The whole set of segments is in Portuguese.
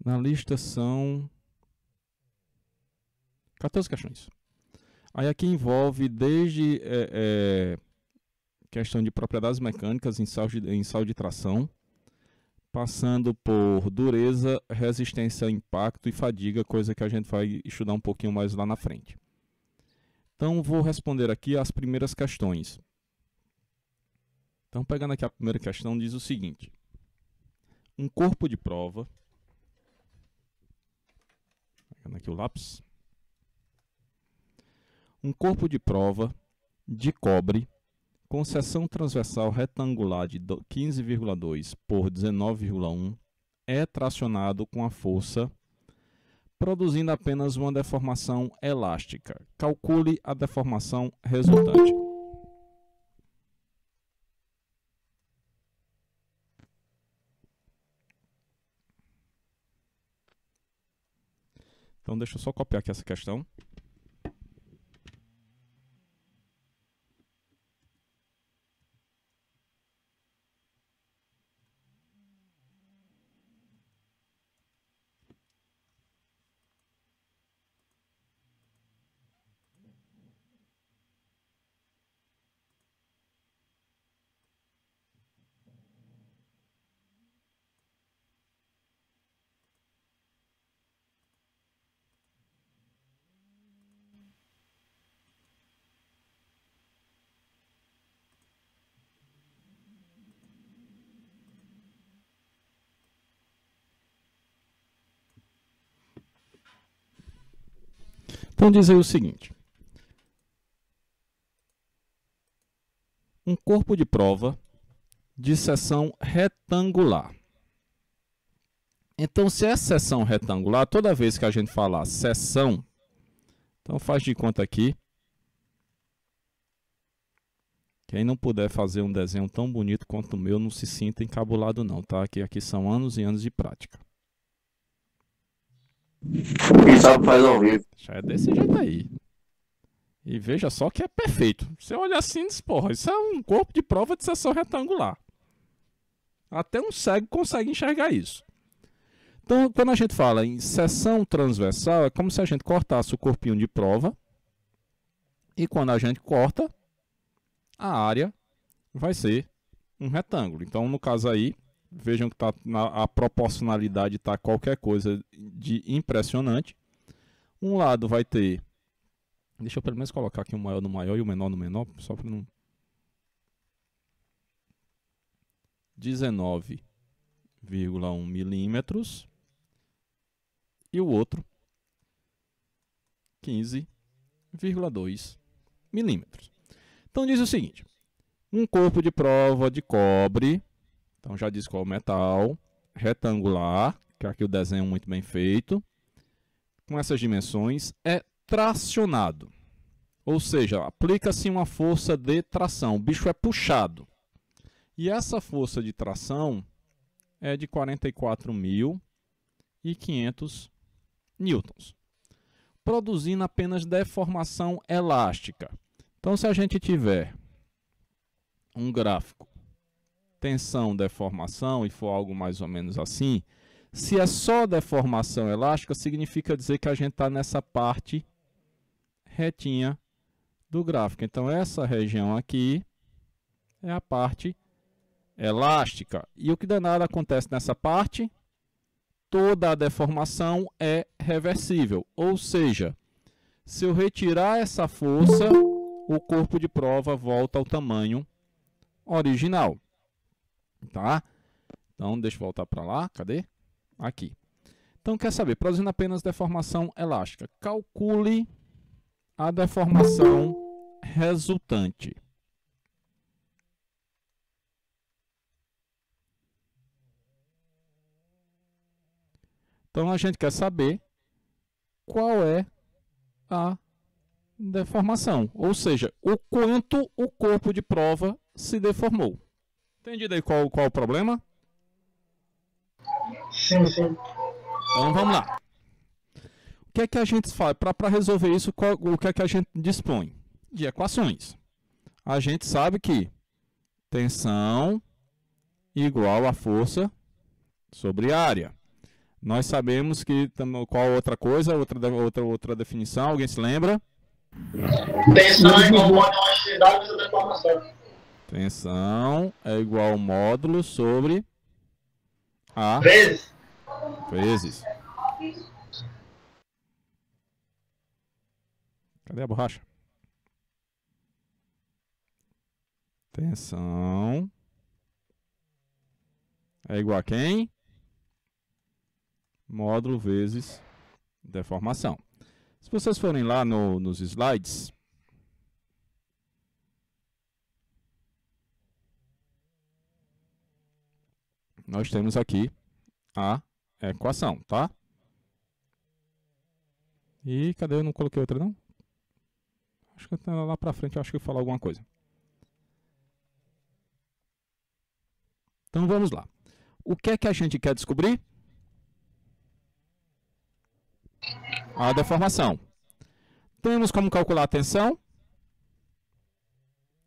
Na lista são 14 questões. Aí aqui envolve desde questão de propriedades mecânicas em sal de tração, passando por dureza, resistência a impacto e fadiga, coisa que a gente vai estudar um pouquinho mais lá na frente. Então, vou responder aqui as primeiras questões. Então, pegando aqui a primeira questão, diz o seguinte. Um corpo de prova... Pegando aqui o lápis. Um corpo de prova de cobre com seção transversal retangular de 15,2 por 19,1 é tracionado com a força produzindo apenas uma deformação elástica. Calcule a deformação resultante. Então, deixa eu só copiar aqui essa questão. Então, diz aí o seguinte. Um corpo de prova de seção retangular. Então, se é seção retangular, toda vez que a gente falar seção, então faz de conta aqui. Quem não puder fazer um desenho tão bonito quanto o meu, não se sinta encabulado não, tá? Aqui são anos e anos de prática. Quem sabe faz ao vivo. Já é desse jeito aí. E veja só que é perfeito. Você olha assim e diz, porra, isso é um corpo de prova de seção retangular. Até um cego consegue enxergar isso. Então, quando a gente fala em seção transversal, é como se a gente cortasse o corpinho de prova. E quando a gente corta, a área vai ser um retângulo. Então, no caso aí, vejam que a proporcionalidade está qualquer coisa de impressionante. Um lado vai ter... Deixa eu pelo menos colocar aqui o maior no maior e o menor no menor, só para não... 19,1 milímetros. E o outro, 15,2 milímetros. Então diz o seguinte, um corpo de prova de cobre, então já diz qual é o metal, retangular, que aqui o desenho é muito bem feito, com essas dimensões, é tracionado. Ou seja, aplica-se uma força de tração, o bicho é puxado. E essa força de tração é de 44.500 newtons, produzindo apenas deformação elástica. Então, se a gente tiver um gráfico, tensão, deformação, e for algo mais ou menos assim, se é só deformação elástica, significa dizer que a gente está nessa parte retinha do gráfico. Então, essa região aqui é a parte elástica. E o que danado acontece nessa parte? Toda a deformação é reversível. Ou seja, se eu retirar essa força, o corpo de prova volta ao tamanho original. Tá? Então, deixa eu voltar para lá. Cadê? Aqui. Então, quer saber? Produzindo apenas deformação elástica. Calcule a deformação resultante. Então, a gente quer saber qual é a deformação, ou seja, o quanto o corpo de prova se deformou. Entendido aí qual o problema? Sim, sim. Então, vamos lá. O que é que a gente faz? Para resolver isso, o que é que a gente dispõe? De equações. A gente sabe que tensão igual a força sobre área. Nós sabemos que qual outra coisa, outra definição, alguém se lembra? Tensão é igual ao módulo de elasticidade vezes a deformação. Tensão é igual ao módulo sobre a Vezes. Cadê a borracha? Tensão é igual a quem? Módulo vezes deformação. Se vocês forem lá nos slides, nós temos aqui a equação, tá? E cadê? Eu não coloquei outra, não? Acho que lá pra frente eu acho que eu vou falar alguma coisa. Então vamos lá. O que é que a gente quer descobrir? A deformação. Temos como calcular a tensão?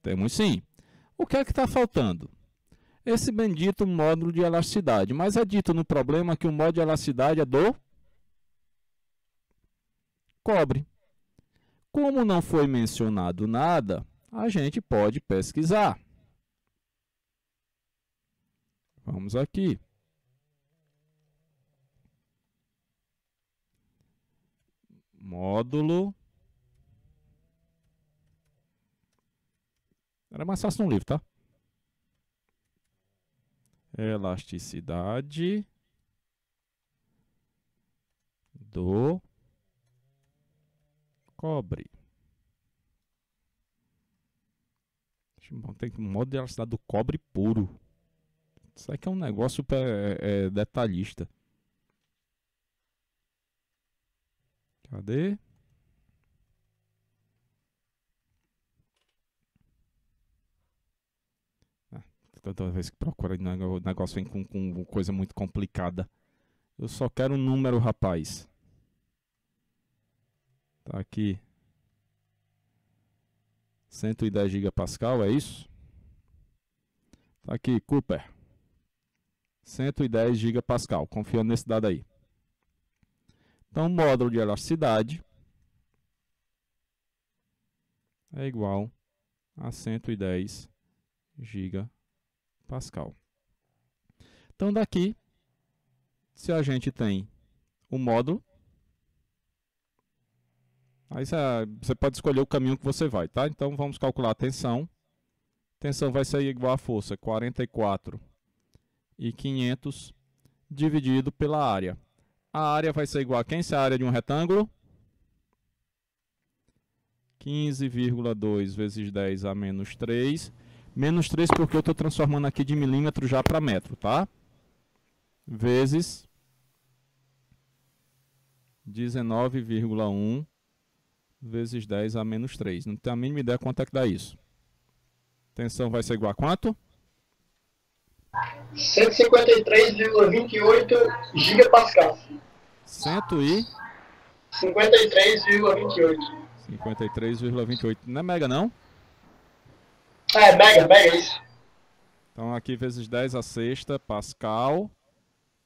Temos sim. O que é que está faltando? Esse bendito módulo de elasticidade. Mas é dito no problema que o módulo de elasticidade é do cobre. Como não foi mencionado nada, a gente pode pesquisar. Vamos aqui. Módulo. Era mais fácil no livro, tá? Elasticidade do cobre. Tem um módulo de elasticidade do cobre puro. Isso aqui é um negócio super detalhista. Cadê? Toda vez que procura, o negócio vem com coisa muito complicada. Eu só quero um número, rapaz. Tá aqui. 110 gigapascal, é isso? Tá aqui, Cooper. 110 gigapascal. Confiando nesse dado aí. Então, o módulo de elasticidade é igual a 110 gigapascal. Então, daqui, se a gente tem o módulo, aí você pode escolher o caminho que você vai, tá? Então, vamos calcular a tensão. Tensão vai ser igual a força 44.500 dividido pela área. A área vai ser igual a quem? Se a área de um retângulo? 15,2 vezes 10 a menos 3. Menos 3 porque eu estou transformando aqui de milímetro já para metro, tá? Vezes 19,1 vezes 10 a menos 3. Não tenho a mínima ideia quanto é que dá isso. Tensão vai ser igual a quanto? 153,28 gigapascal. 53,28. 53,28. Não é mega, não? É, mega, isso. Então, aqui vezes 10 a sexta pascal.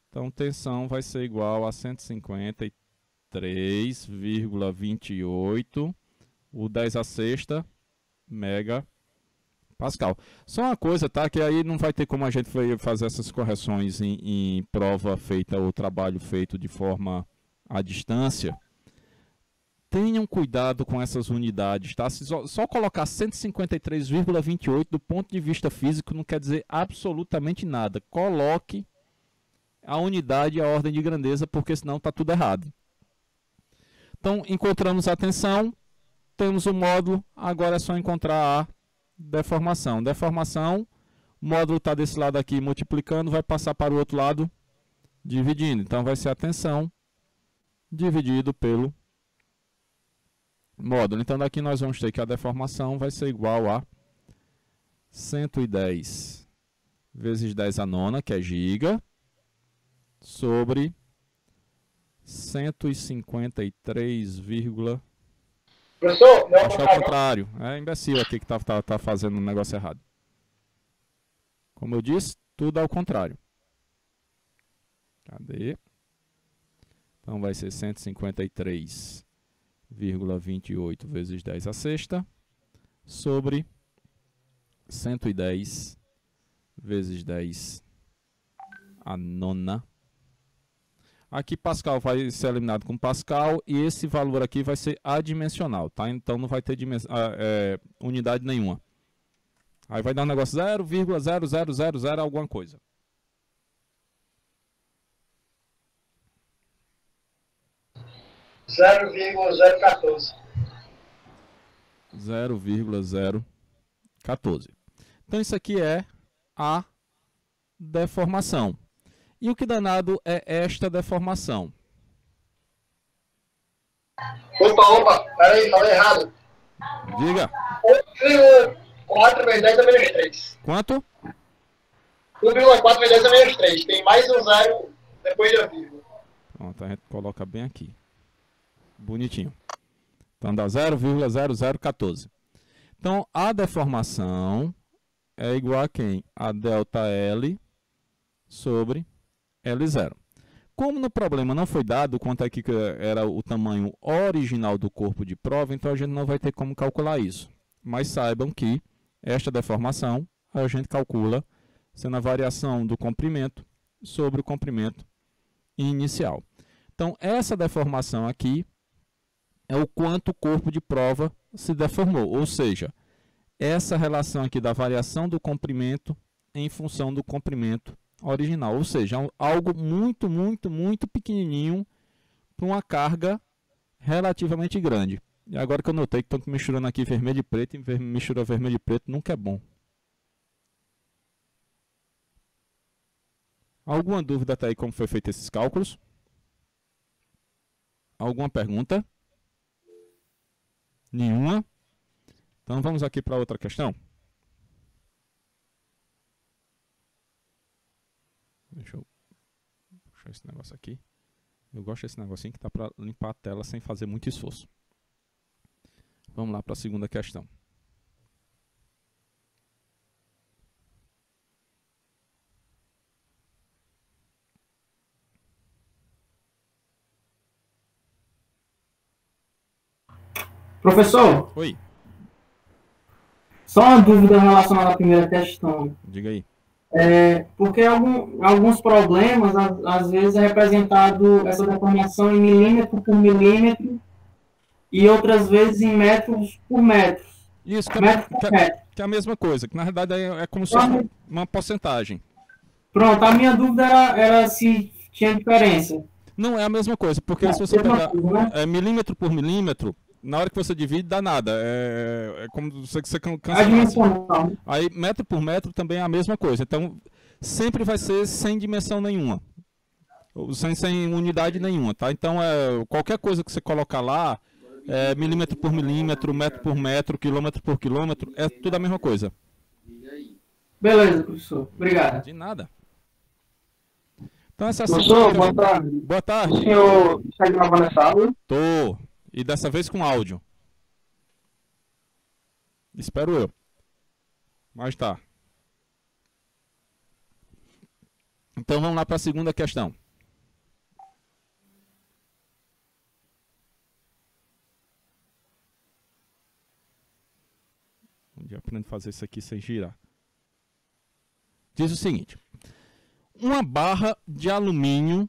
Então, tensão vai ser igual a 153,28. O 10 a sexta mega pascal. Só uma coisa, tá? Que aí não vai ter como a gente fazer essas correções em prova feita ou trabalho feito de forma à distância. Tenham cuidado com essas unidades, tá? Se só colocar 153,28 do ponto de vista físico não quer dizer absolutamente nada. Coloque a unidade e a ordem de grandeza, porque senão está tudo errado. Então, encontramos a tensão, temos o módulo, agora é só encontrar a deformação. Deformação, o módulo está desse lado aqui multiplicando, vai passar para o outro lado dividindo. Então, vai ser a tensão dividido pelo módulo. Então, daqui nós vamos ter que a deformação vai ser igual a 110 vezes 10 a nona, que é giga, sobre 153, Professor, não é acho que é o contrário. É imbecil aqui que tá fazendo um negócio errado. Como eu disse, tudo ao contrário. Cadê? Então vai ser 153,28 vezes 10 a sexta sobre 110 vezes 10 a nona. Aqui Pascal vai ser eliminado com Pascal e esse valor aqui vai ser adimensional, tá? Então não vai ter unidade nenhuma. Aí vai dar um negócio 0,0000 alguma coisa. Zero vírgula 0,014. Então isso aqui é a deformação. E o que danado é esta deformação? Opa, peraí, falei errado. Diga. 1,4 vezes 10 a menos 3. Quanto? 1,4 vezes 10 a menos 3. Tem mais um zero depois da vírgula. Pronto, a gente coloca bem aqui. Bonitinho. Então dá 0,0014. Então a deformação é igual a quem? A delta L sobre L0. Como no problema não foi dado quanto é que era o tamanho original do corpo de prova, então a gente não vai ter como calcular isso. Mas saibam que esta deformação a gente calcula sendo a variação do comprimento sobre o comprimento inicial. Então essa deformação aqui é o quanto o corpo de prova se deformou, ou seja, essa relação aqui da variação do comprimento em função do comprimento original, ou seja, algo muito, muito, muito pequenininho para uma carga relativamente grande. E agora que eu notei que estão misturando aqui vermelho e preto, e misturar vermelho e preto nunca é bom. Alguma dúvida até aí como foi feito esses cálculos? Alguma pergunta? Nenhuma? Então vamos aqui para outra questão. Deixa eu puxar esse negócio aqui. Eu gosto desse negocinho que tá para limpar a tela sem fazer muito esforço. Vamos lá para a segunda questão. Professor, Oi, só uma dúvida relacionada à primeira questão. diga aí. Porque alguns problemas, às vezes, é representado essa deformação em milímetro por milímetro e outras vezes em metros por metro. Isso, Metro por metro. que é a mesma coisa, que na verdade é como se fosse uma porcentagem. Pronto, a minha dúvida era se tinha diferença. Não é a mesma coisa, porque se você mesma pegar coisa, né? milímetro por milímetro, na hora que você divide, dá nada. É como você cansa. A dimensão. Aí, metro por metro também é a mesma coisa. Então, sempre vai ser sem dimensão nenhuma. Sem unidade nenhuma, tá? Então, qualquer coisa que você colocar lá, milímetro por milímetro, metro por metro, quilômetro por quilômetro, é tudo a mesma coisa. Beleza, professor. Obrigado. De nada. Então, essa Professor, boa tarde. Boa tarde. O senhor está gravando essa aula? Tô. E dessa vez com áudio. Espero eu. Mas tá. Então vamos lá para a segunda questão. Onde eu aprendo a fazer isso aqui sem girar. Diz o seguinte. Uma barra de alumínio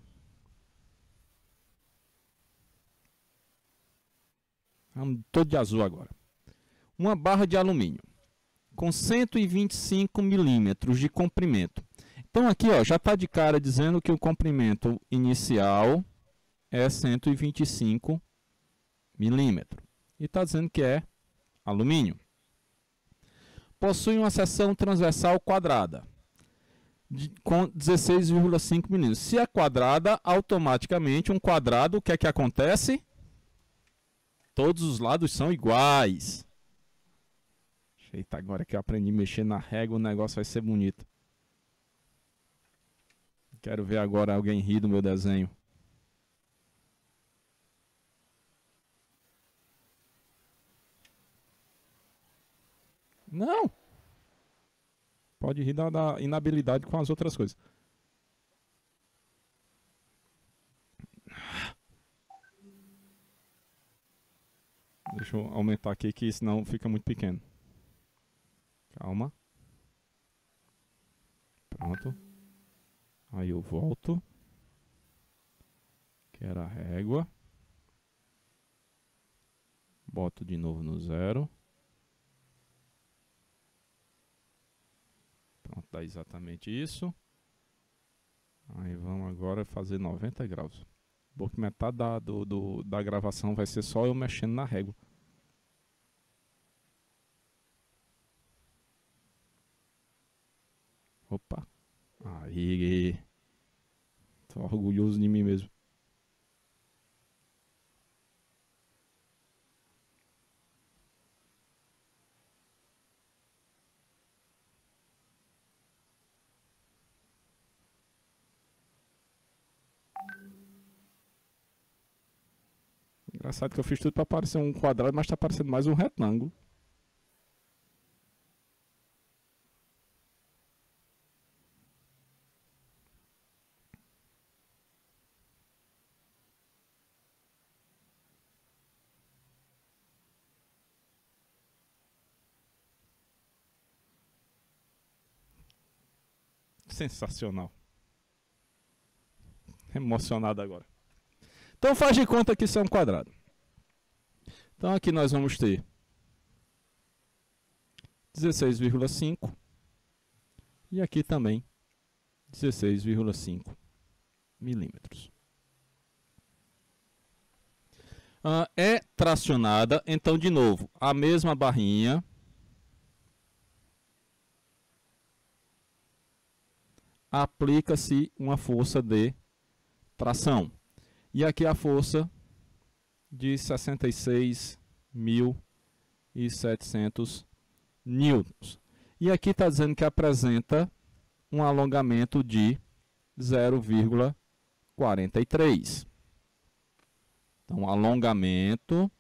todo de azul agora. Uma barra de alumínio com 125 milímetros de comprimento. Então aqui ó, já está de cara dizendo que o comprimento inicial é 125 milímetros. E está dizendo que é alumínio. Possui uma seção transversal quadrada com 16,5 milímetros. Se é quadrada, automaticamente um quadrado, o que é que acontece? Todos os lados são iguais. Eita, agora que eu aprendi a mexer na régua, o negócio vai ser bonito. Quero ver agora alguém rir do meu desenho. Não! Pode rir da inabilidade com as outras coisas. Deixa eu aumentar aqui, que senão fica muito pequeno. Calma. Pronto. Aí eu volto. Que era a régua. Boto de novo no 0. Pronto, dá exatamente isso. Aí vamos agora fazer 90 graus. Bom que metade da gravação vai ser só eu mexendo na régua. Opa. Aí. Tô orgulhoso de mim mesmo. Engraçado que eu fiz tudo para parecer um quadrado, mas tá parecendo mais um retângulo. Sensacional. Emocionado agora. Então faz de conta que isso é um quadrado. Então aqui nós vamos ter 16,5 e aqui também 16,5 milímetros. É tracionada, então de novo, a mesma barrinha. Aplica-se uma força de tração. E aqui a força de 66.700 newtons. E aqui está dizendo que apresenta um alongamento de 0,43. Então, alongamento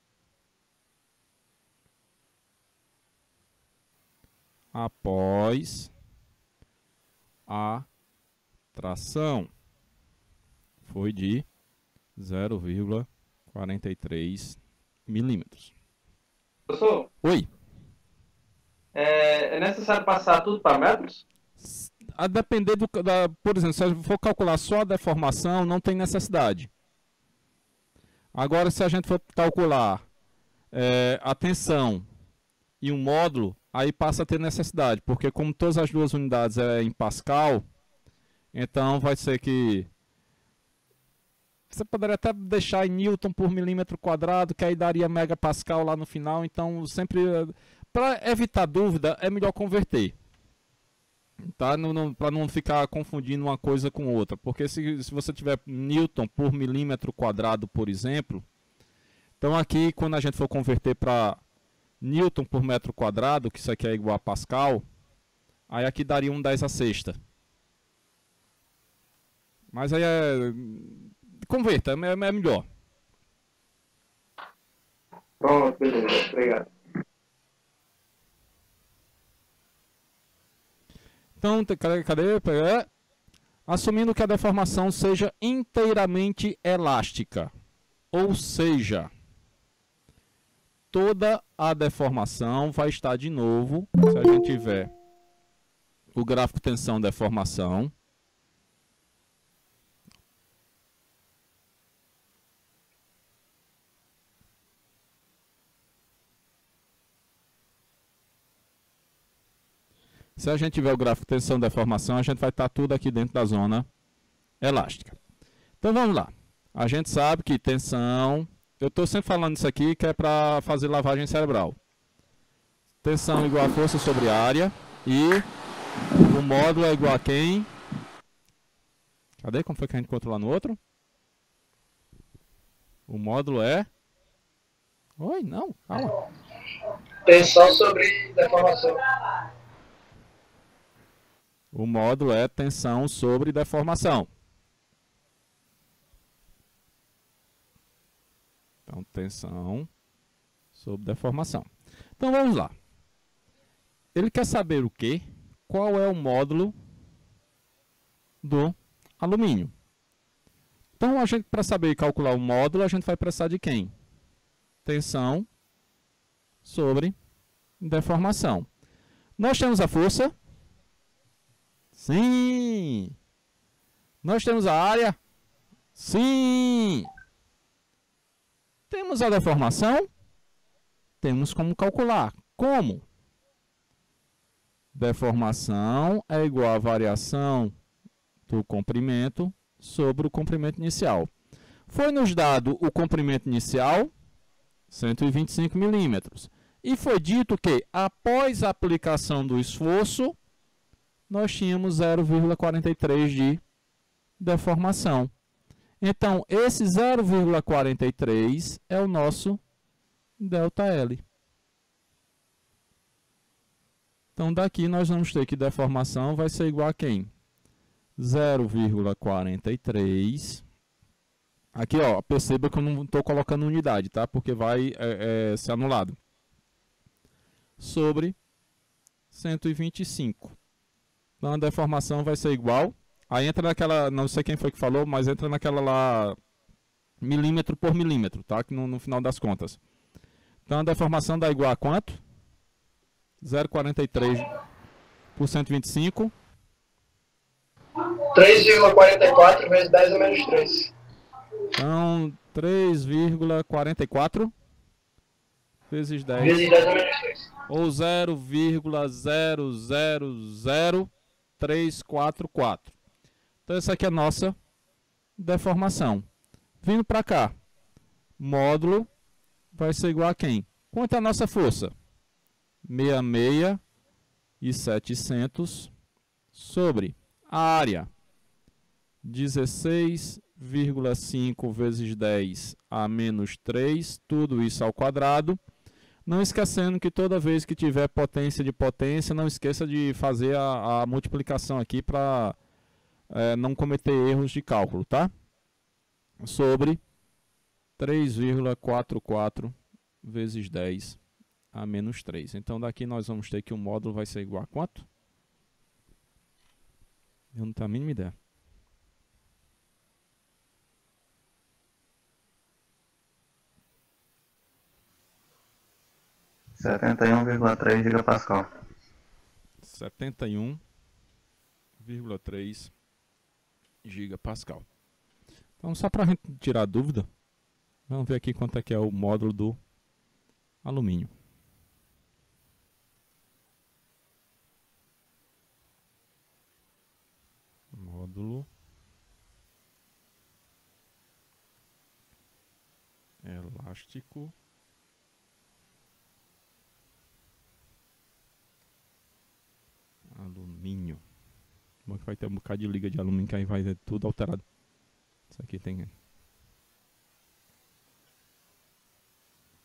após a tração foi de 0,43 milímetros. Professor, Oi. é necessário passar tudo para metros? A depender por exemplo, se a gente for calcular só a deformação, não tem necessidade. Agora, se a gente for calcular a tensão e um módulo, aí passa a ter necessidade, porque como todas as duas unidades é em Pascal, então vai ser que você poderia até deixar em Newton por milímetro quadrado, que aí daria megapascal lá no final. Então, sempre, para evitar dúvida, é melhor converter. Tá? Para não ficar confundindo uma coisa com outra. Porque se você tiver Newton por milímetro quadrado, por exemplo, então aqui, quando a gente for converter para Newton por metro quadrado, que isso aqui é igual a Pascal, aí aqui daria um 10 a sexta. Mas aí converta, é melhor. Pronto, beleza, obrigado. Então, cadê? Assumindo que a deformação seja inteiramente elástica. Ou seja, toda a deformação vai estar de novo, se a gente tiver o gráfico tensão-deformação. Se a gente tiver o gráfico tensão-deformação, a gente vai estar tudo aqui dentro da zona elástica. Então vamos lá. A gente sabe que tensão... Eu estou sempre falando isso aqui que é para fazer lavagem cerebral. Tensão igual a força sobre a área. E o módulo é igual a quem? Cadê? Como foi que a gente encontrou lá no outro? O módulo é... Oi, não, calma. Tensão sobre deformação. O módulo é tensão sobre deformação. Então, tensão sobre deformação. Então, vamos lá. Ele quer saber o quê? Qual é o módulo do alumínio? Então, para saber calcular o módulo, a gente vai precisar de quem? Tensão sobre deformação. Nós temos a força? Sim! Nós temos a área? Sim! Temos a deformação? Temos como calcular. Como? Deformação é igual à variação do comprimento sobre o comprimento inicial. Foi nos dado o comprimento inicial, 125 milímetros. E foi dito que, após a aplicação do esforço, nós tínhamos 0,43 de deformação. Então, esse 0,43 é o nosso ΔL. Então, daqui nós vamos ter que deformação vai ser igual a quem? 0,43. Aqui, ó, perceba que eu não estou colocando unidade, tá? Porque vai ser anulado. Sobre 125. Então, a deformação vai ser igual. Aí entra naquela, não sei quem foi que falou, mas entra naquela lá, milímetro por milímetro, tá? Que no final das contas. Então, a deformação dá igual a quanto? 0,43 por 125. 3,44 vezes 10 a menos 3. Então, 3,44 vezes 10. Vezes 10 a menos 3. Ou 0,000344. Então, essa aqui é a nossa deformação. Vindo para cá, módulo vai ser igual a quem? Quanto é a nossa força? 66,700 sobre a área. 16,5 vezes 10 a menos 3, tudo isso ao quadrado. Não esquecendo que toda vez que tiver potência de potência, não esqueça de fazer a multiplicação aqui para não cometer erros de cálculo, tá? Sobre 3,44 vezes 10 a menos 3. Então, daqui nós vamos ter que o módulo vai ser igual a quanto? Eu não tenho a mínima ideia. Setenta e 71,3 gigapascal. 71,3 gigapascal. Então, só para a gente tirar a dúvida, vamos ver aqui quanto é que é o módulo do alumínio. Módulo elástico alumínio. Bom, que vai ter um bocado de liga de alumínio que aí vai ter tudo alterado. Isso aqui tem em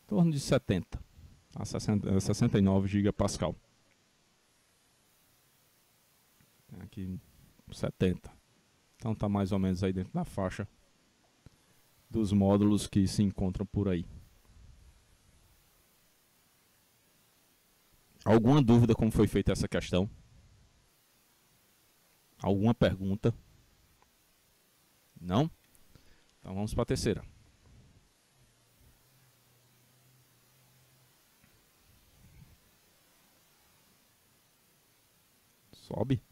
torno de 70 a 69 gigapascal. Tem aqui 70. Então tá mais ou menos aí dentro da faixa dos módulos que se encontram por aí. Alguma dúvida como foi feita essa questão? Alguma pergunta? Não? Então vamos para a terceira. Sobe.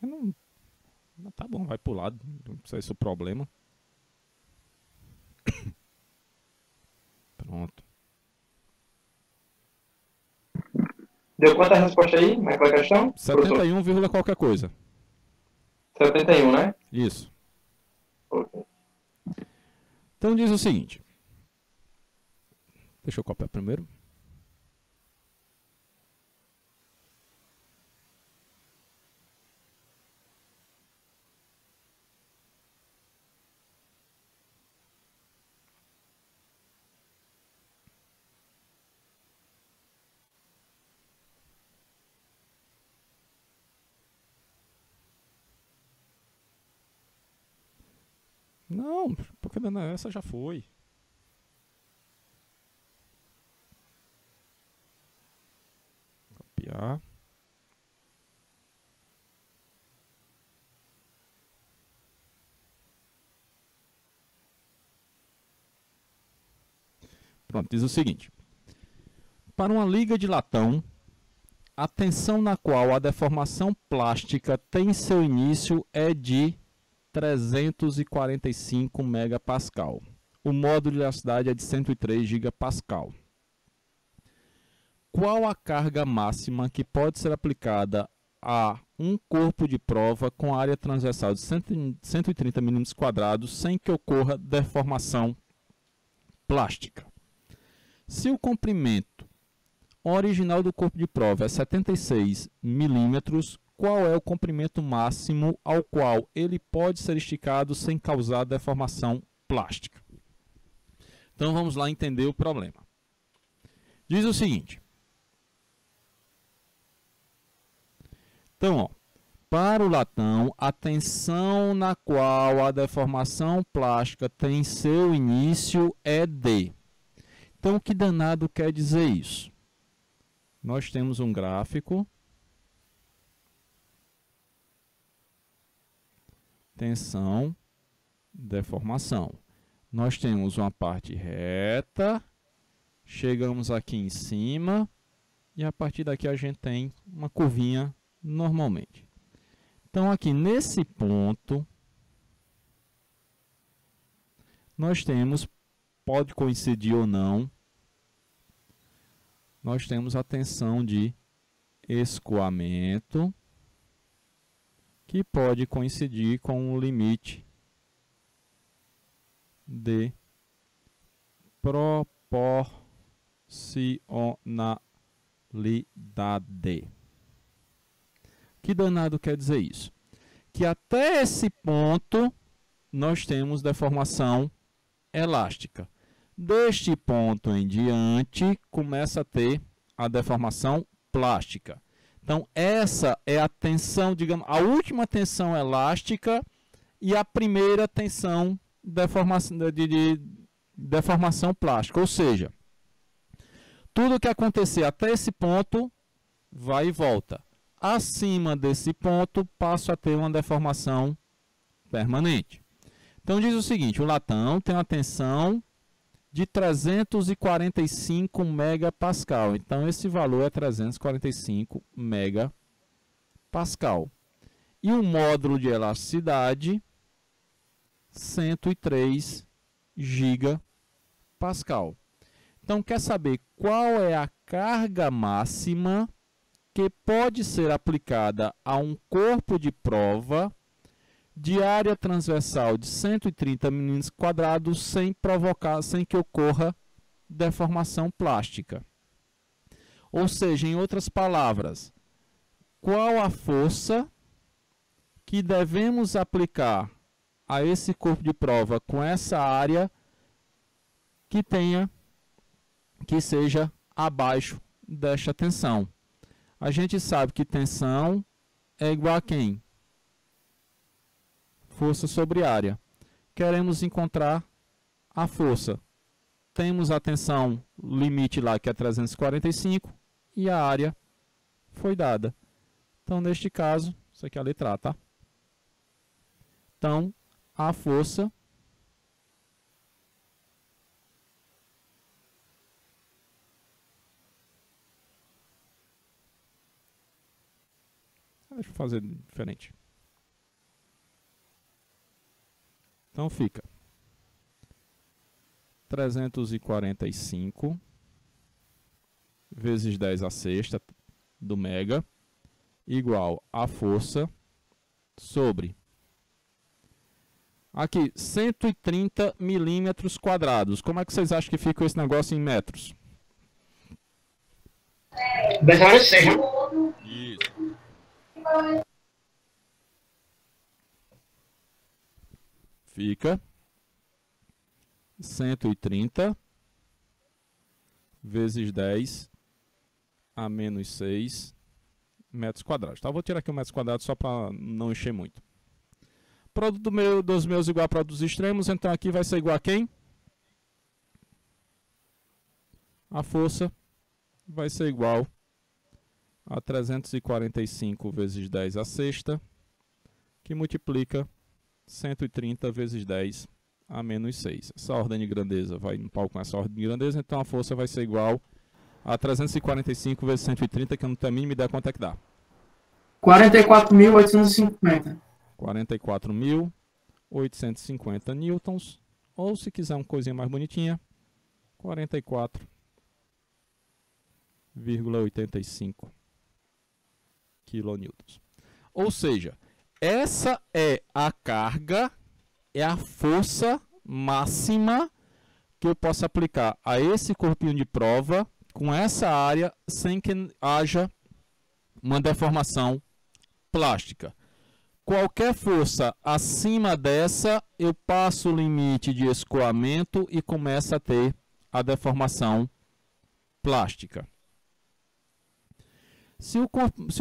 Não, tá bom, vai pro lado. Não sei se é o problema. Pronto. Deu quanta resposta aí? Como é que foi a questão? 71, qualquer coisa. 71, né? Isso. Ok. Então diz o seguinte. Deixa eu copiar primeiro. Não, porque essa já foi. Copiar. Pronto, diz o seguinte. Para uma liga de latão, a tensão na qual a deformação plástica tem seu início é de 345 megapascal. O módulo de elasticidade é de 103 gigapascal. Qual a carga máxima que pode ser aplicada a um corpo de prova com área transversal de 130 mm² sem que ocorra deformação plástica? Se o comprimento original do corpo de prova é 76 milímetros, qual é o comprimento máximo ao qual ele pode ser esticado sem causar deformação plástica? Então vamos lá entender o problema. Diz o seguinte. Então, ó, para o latão, a tensão na qual a deformação plástica tem seu início é D. Então, o que danado quer dizer isso? Nós temos um gráfico. Tensão, deformação. Nós temos uma parte reta. Chegamos aqui em cima. E a partir daqui a gente tem uma curvinha normalmente. Então, aqui nesse ponto, nós temos, pode coincidir ou não, nós temos a tensão de escoamento, que pode coincidir com o limite de proporcionalidade. Que danado quer dizer isso? Que até esse ponto nós temos deformação elástica. Deste ponto em diante começa a ter a deformação plástica. Então essa é a tensão, digamos, a última tensão elástica e a primeira tensão de deformação plástica. Ou seja, tudo que acontecer até esse ponto vai e volta. Acima desse ponto, passo a ter uma deformação permanente. Então, diz o seguinte, o latão tem uma tensão de 345 megapascal. Então, esse valor é 345 megapascal. E o módulo de elasticidade, 103 gigapascal. Então, quer saber qual é a carga máxima que pode ser aplicada a um corpo de prova de área transversal de 130 mm² sem que ocorra deformação plástica. Ou seja, em outras palavras, qual a força que devemos aplicar a esse corpo de prova com essa área que seja abaixo desta tensão? A gente sabe que tensão é igual a quem? Força sobre área. Queremos encontrar a força. Temos a tensão limite lá, que é 345, e a área foi dada. Então, neste caso, isso aqui é a letra A, tá? Então, a força deixa eu fazer diferente. Então fica 345 vezes 10 à sexta do mega igual a força sobre aqui 130 milímetros². Como é que vocês acham que fica esse negócio em metros? 10 horas 6. Isso. Fica 130 vezes 10 a menos 6 metros quadrados. Tá? Vou tirar aqui um metro quadrado só para não encher muito. Produto dos meus igual a produto dos extremos, então aqui vai ser igual a quem? A força vai ser igual a 345 vezes 10 à sexta, que multiplica 130 vezes 10 a menos 6. Essa ordem de grandeza vai no pau com essa ordem de grandeza, então a força vai ser igual a 345 vezes 130, que não tem a mínima ideia quanto é que dá. 44.850. 44.850 newtons, ou se quiser uma coisinha mais bonitinha, 44,85 kilonewtons. Ou seja, essa é a carga, é a força máxima que eu posso aplicar a esse corpinho de prova com essa área sem que haja uma deformação plástica. Qualquer força acima dessa, eu passo o limite de escoamento e começo a ter a deformação plástica. Se o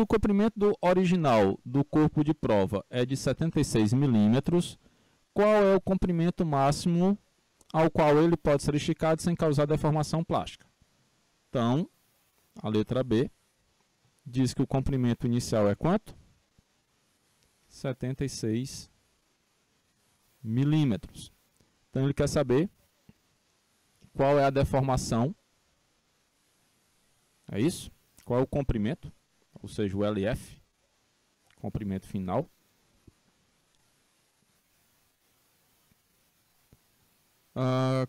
comprimento original do corpo de prova é de 76 milímetros, qual é o comprimento máximo ao qual ele pode ser esticado sem causar deformação plástica? Então, a letra B diz que o comprimento inicial é quanto? 76 milímetros. Então, ele quer saber qual é a deformação. É isso? Qual é o comprimento? Ou seja, o LF, comprimento final.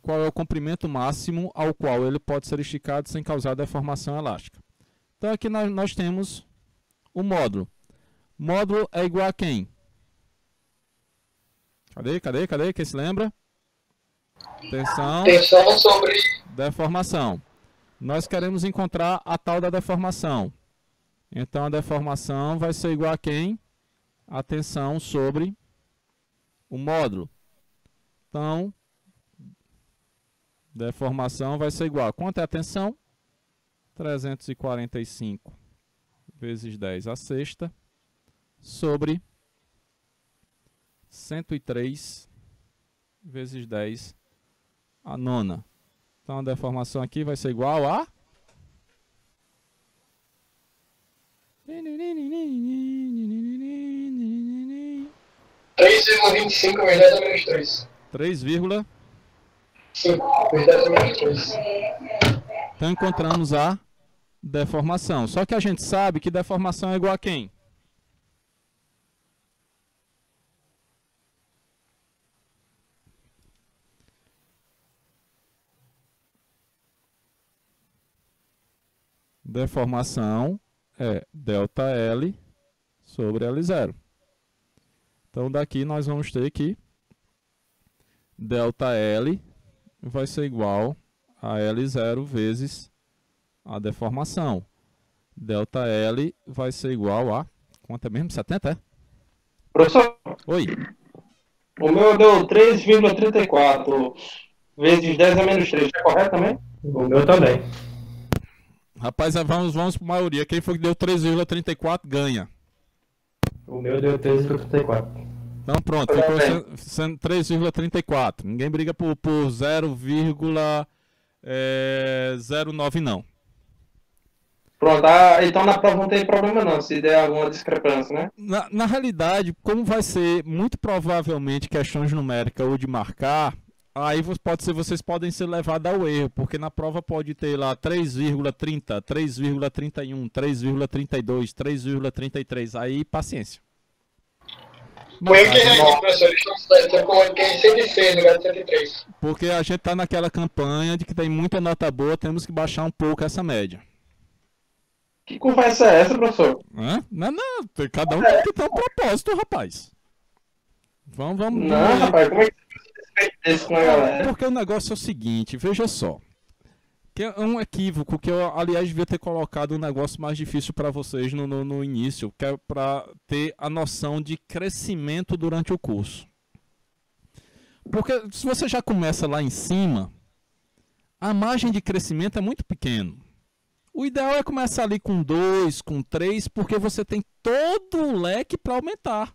Qual é o comprimento máximo ao qual ele pode ser esticado sem causar deformação elástica. Então, aqui nós temos o módulo. Módulo é igual a quem? Cadê? Quem se lembra? Tensão sobre deformação. Nós queremos encontrar a tal da deformação. Então, a deformação vai ser igual a quem? A tensão sobre o módulo. Então, deformação vai ser igual a quanto é a tensão? 345 vezes 10 a sexta sobre 103 vezes 10 a nona. Então, a deformação aqui vai ser igual a 3,25 vezes 10 a menos 3. 3,5 vezes 10 a menos 3. Então, encontramos a deformação. Só que a gente sabe que deformação é igual a quem? Deformação é ΔL sobre L0. Então, daqui nós vamos ter que ΔL vai ser igual a L0 vezes a deformação. ΔL vai ser igual a... Quanto é mesmo? 70, é? Professor, Oi. o meu deu 3,34 vezes 10 a menos 3. É correto também? O meu também. Rapaz, vamos para a maioria. Quem foi que deu 3,34 ganha. O meu deu 13,34. Então pronto, ficou sendo 3,34. Ninguém briga por 0,09 não. Pronto, então na prova não tem problema não, se der alguma discrepância, né? Na realidade, como vai ser muito provavelmente questões numéricas ou de marcar, aí vocês podem ser levados ao erro, porque na prova pode ter lá 3,30, 3,31, 3,32, 3,33, aí paciência. O erro que é, professor, eles estão colocando em 106 no lugar de 103. Porque a gente está naquela campanha de que tem muita nota boa, temos que baixar um pouco essa média. Que conversa é essa, professor? Hã? Não, cada um tem que ter um propósito, rapaz. Vamos. Não, rapaz, como é que você fez isso com a galera? Porque o negócio é o seguinte, veja só. Que é um equívoco que eu, aliás, devia ter colocado um negócio mais difícil para vocês no início, que é para ter a noção de crescimento durante o curso. Porque se você já começa lá em cima, a margem de crescimento é muito pequena. O ideal é começar ali com 2, com 3, porque você tem todo um leque para aumentar.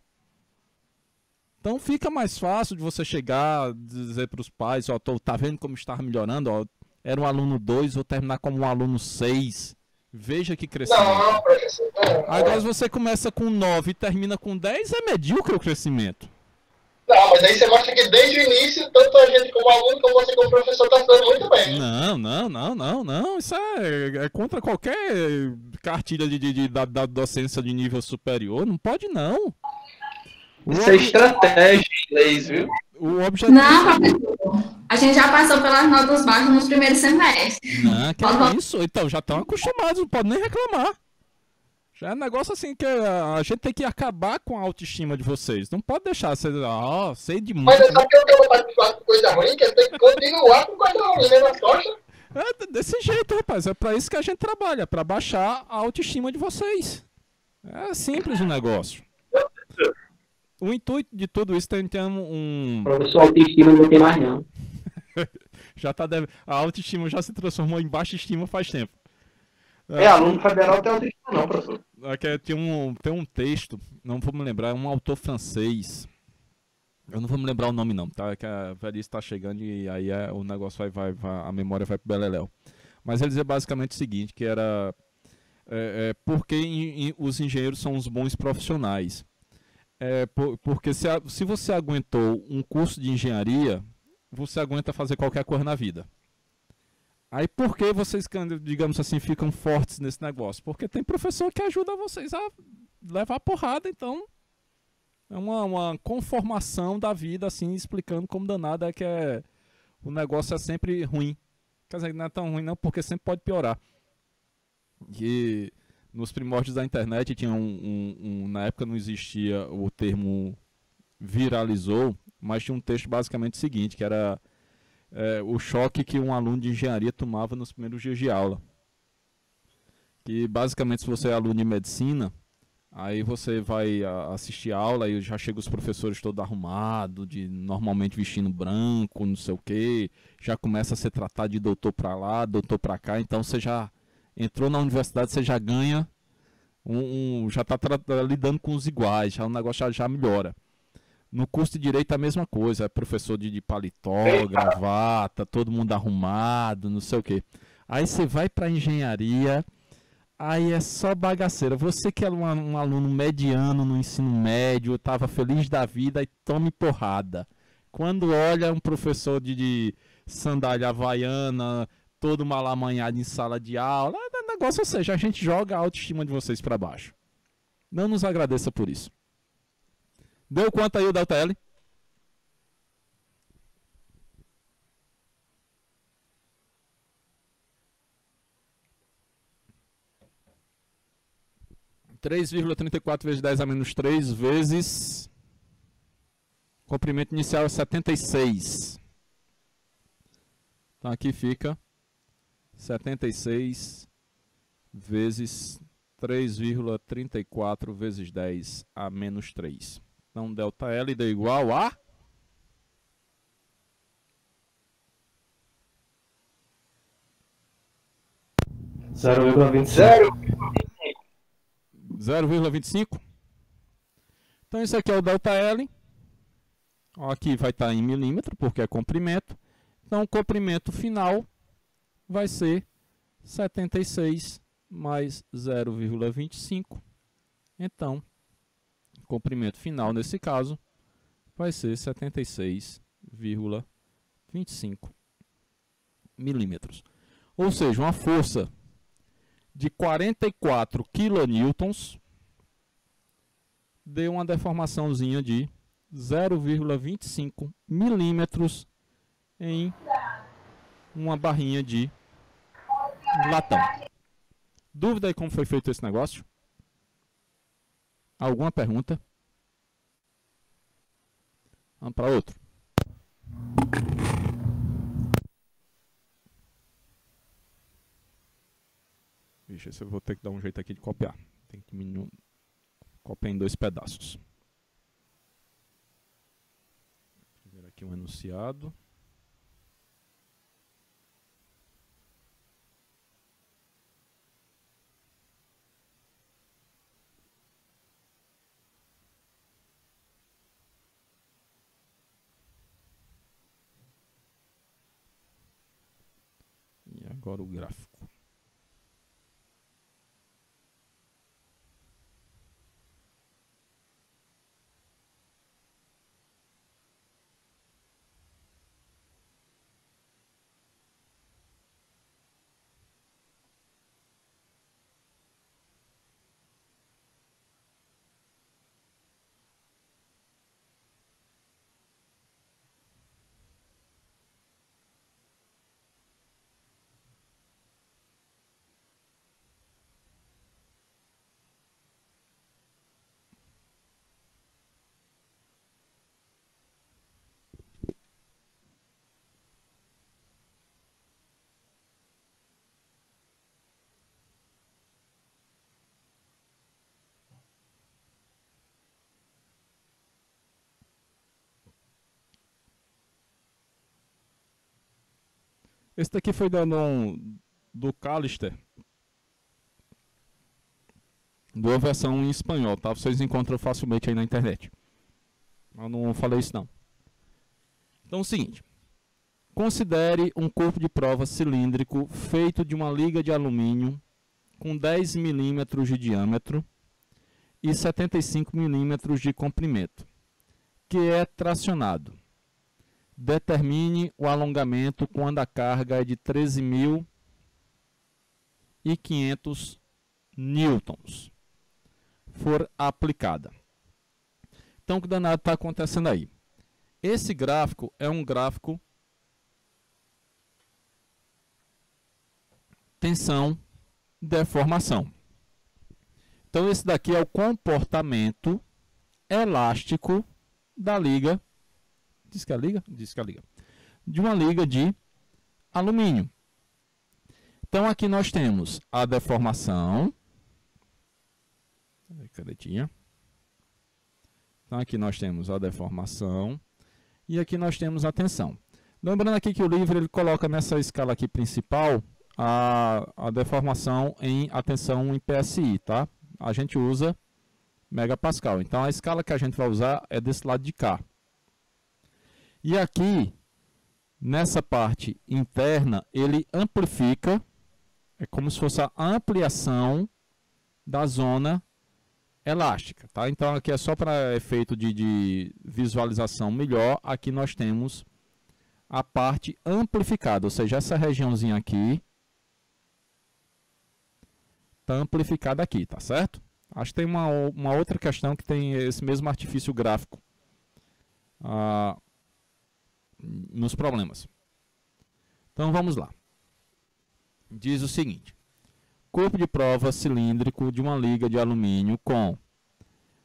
Então fica mais fácil de você chegar, dizer para os pais, ó, tá vendo como está melhorando, ó, era um aluno 2, vou terminar como um aluno 6. Veja que crescimento. Não, professor. Não. Agora se você começa com 9 e termina com 10, é medíocre o crescimento. Não, mas aí você mostra que desde o início, tanto a gente como aluno, como você como professor, tá estudando muito bem. Não. Isso é contra qualquer cartilha da docência de nível superior. Não pode, não. Isso é estratégia em inglês, viu? O objetivo... Não, professor. A gente já passou pelas notas baixas nos primeiros semestres. Não, que é isso? Então, já estão acostumados, não pode nem reclamar. Já é um negócio assim que a gente tem que acabar com a autoestima de vocês. Não pode deixar vocês, sei de muito. Mas é só porque eu quero participar com coisa ruim, que eu tenho que continuar com coisa ruim, né, nas costas. É desse jeito, rapaz. É pra isso que a gente trabalha, pra baixar a autoestima de vocês. É simples o negócio. O intuito de tudo isso tem um... Professor, autoestima não tem mais, não. Já tá a autoestima já se transformou em baixa estima faz tempo. Aluno federal tem autoestima não, professor. Aqui tem um texto, não vou me lembrar, é um autor francês. Eu não vou me lembrar o nome não, tá? Que a velhice está chegando e aí o negócio vai, a memória vai pro beleléu. Mas ele dizia basicamente o seguinte, que era porque os engenheiros são os bons profissionais. Porque se você aguentou um curso de engenharia, você aguenta fazer qualquer coisa na vida. Aí por que vocês, digamos assim, ficam fortes nesse negócio? Porque tem professor que ajuda vocês a levar a porrada, então é uma conformação da vida, assim, explicando como danado o negócio é sempre ruim. Quer dizer, não é tão ruim não, porque sempre pode piorar. E nos primórdios da internet tinha na época não existia o termo viralizou, mas tinha um texto basicamente o seguinte, que era o choque que um aluno de engenharia tomava nos primeiros dias de aula. Que basicamente, se você é aluno de medicina, aí você vai assistir a aula e já chega os professores todos arrumados, normalmente vestindo branco, não sei o que, já começa a ser tratado de doutor pra lá, doutor pra cá, então você já entrou na universidade, você já ganha, já está lidando com os iguais, já o negócio já melhora. No curso de Direito é a mesma coisa, é professor de paletó, gravata, todo mundo arrumado, não sei o quê. Aí você vai para engenharia, aí é só bagaceira. Você que é um aluno mediano no ensino médio, estava feliz da vida e tome porrada. Quando olha um professor de sandália havaiana, todo malamanhado em sala de aula, é negócio, ou seja, a gente joga a autoestima de vocês para baixo. Não nos agradeça por isso. Deu quanto aí o Delta L? (3,34 vezes 10 a menos 3 vezes... comprimento inicial é 76. Então aqui fica 76 vezes 3,34 vezes 10 a menos 3. Então, ΔL deu igual a 0,25. Então, isso aqui é o ΔL. Aqui vai estar em milímetro, porque é comprimento. Então, o comprimento final vai ser 76 mais 0,25. Então, o comprimento final, nesse caso, vai ser 76,25 milímetros. Ou seja, uma força de 44 kN deu uma deformaçãozinha de 0,25 milímetros em uma barrinha de latão. Dúvida aí como foi feito esse negócio? Alguma pergunta? Vamos para outro. Vixe, esse eu vou ter que dar um jeito aqui de copiar. Tem que copiar em 2 pedaços. Primeiro aqui um enunciado. E agora o gráfico. Esse daqui foi do Callister. Boa versão em espanhol, tá? Vocês encontram facilmente aí na internet. Eu não falei isso não. Então é o seguinte. Considere um corpo de prova cilíndrico feito de uma liga de alumínio com 10 milímetros de diâmetro e 75 milímetros de comprimento, que é tracionado. Determine o alongamento quando a carga é de 13.500 newtons for aplicada. Então, o que danado está acontecendo aí? Esse gráfico é um gráfico tensão, deformação. Então, esse daqui é o comportamento elástico da liga. Diz que é a liga? Diz que é a liga. De uma liga de alumínio. Então, aqui nós temos a deformação. Canetinha. Então, aqui nós temos a deformação. E aqui nós temos a tensão. Lembrando aqui que o livro ele coloca nessa escala aqui principal a deformação em atenção em PSI, tá? A gente usa megapascal. Então, a escala que a gente vai usar é desse lado de cá. E aqui, nessa parte interna, ele amplifica, é como se fosse a ampliação da zona elástica, tá? Então, aqui é só para efeito de visualização melhor. Aqui nós temos a parte amplificada, ou seja, essa regiãozinha aqui está amplificada aqui, tá certo? Acho que tem uma outra questão que tem esse mesmo artifício gráfico nos problemas. Então vamos lá. Diz o seguinte: corpo de prova cilíndrico de uma liga de alumínio com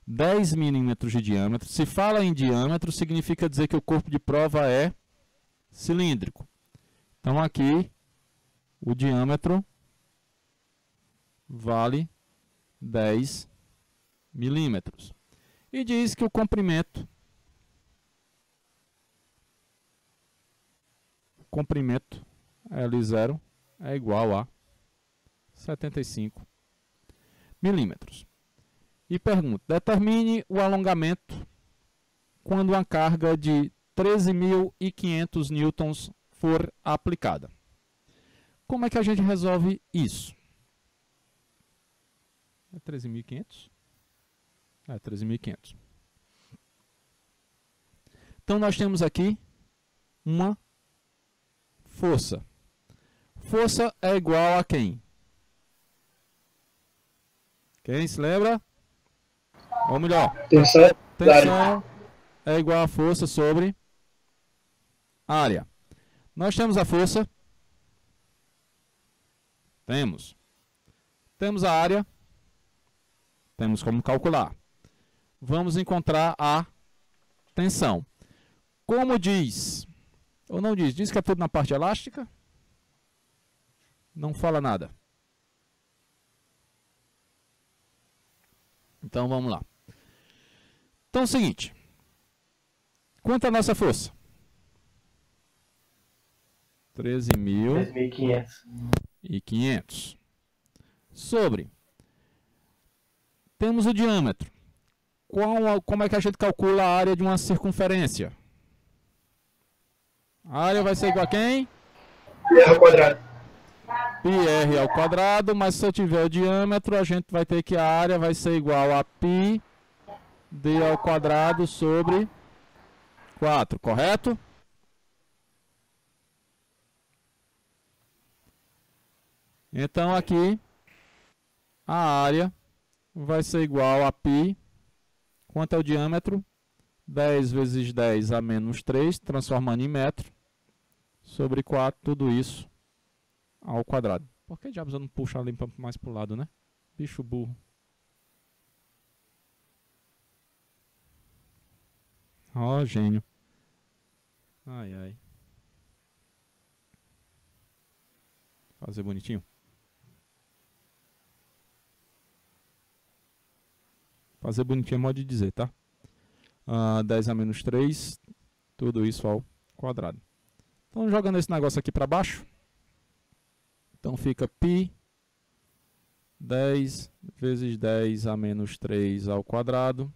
10 milímetros de diâmetro. Se fala em diâmetro, significa dizer que o corpo de prova é cilíndrico. Então aqui o diâmetro vale 10 milímetros. E diz que o comprimento L0 é igual a 75 milímetros. E pergunta: determine o alongamento quando uma carga de 13.500 newtons for aplicada. Como é que a gente resolve isso? É 13.500? É 13.500. Então, nós temos aqui uma força. Força é igual a quem? Quem se lembra? Ou melhor, tensão é igual a força sobre área. Nós temos a força. Temos a área. Temos como calcular. Vamos encontrar a tensão. Como diz, ou não diz? Diz que é tudo na parte elástica. Não fala nada. Então vamos lá. Então é o seguinte. Quanto é a nossa força? 13.500. Sobre. Temos o diâmetro. Como é que a gente calcula a área de uma circunferência? A área vai ser igual a quem? Pi ao quadrado. Πr ao quadrado, mas se eu tiver o diâmetro, a gente vai ter que a área vai ser igual a π d ao quadrado sobre 4, correto? Então aqui a área vai ser igual a π. Quanto é o diâmetro? 10 vezes 10 a menos 3, transformando em metro, sobre 4, tudo isso ao quadrado. Por que diabos eu não puxo ali mais para o lado, né? Bicho burro. Ó, gênio. Ai, ai. Fazer bonitinho. Fazer bonitinho é modo de dizer, tá? 10 a menos 3, tudo isso ao quadrado. Então, jogando esse negócio aqui para baixo, Então fica π 10 vezes 10 a menos 3 ao quadrado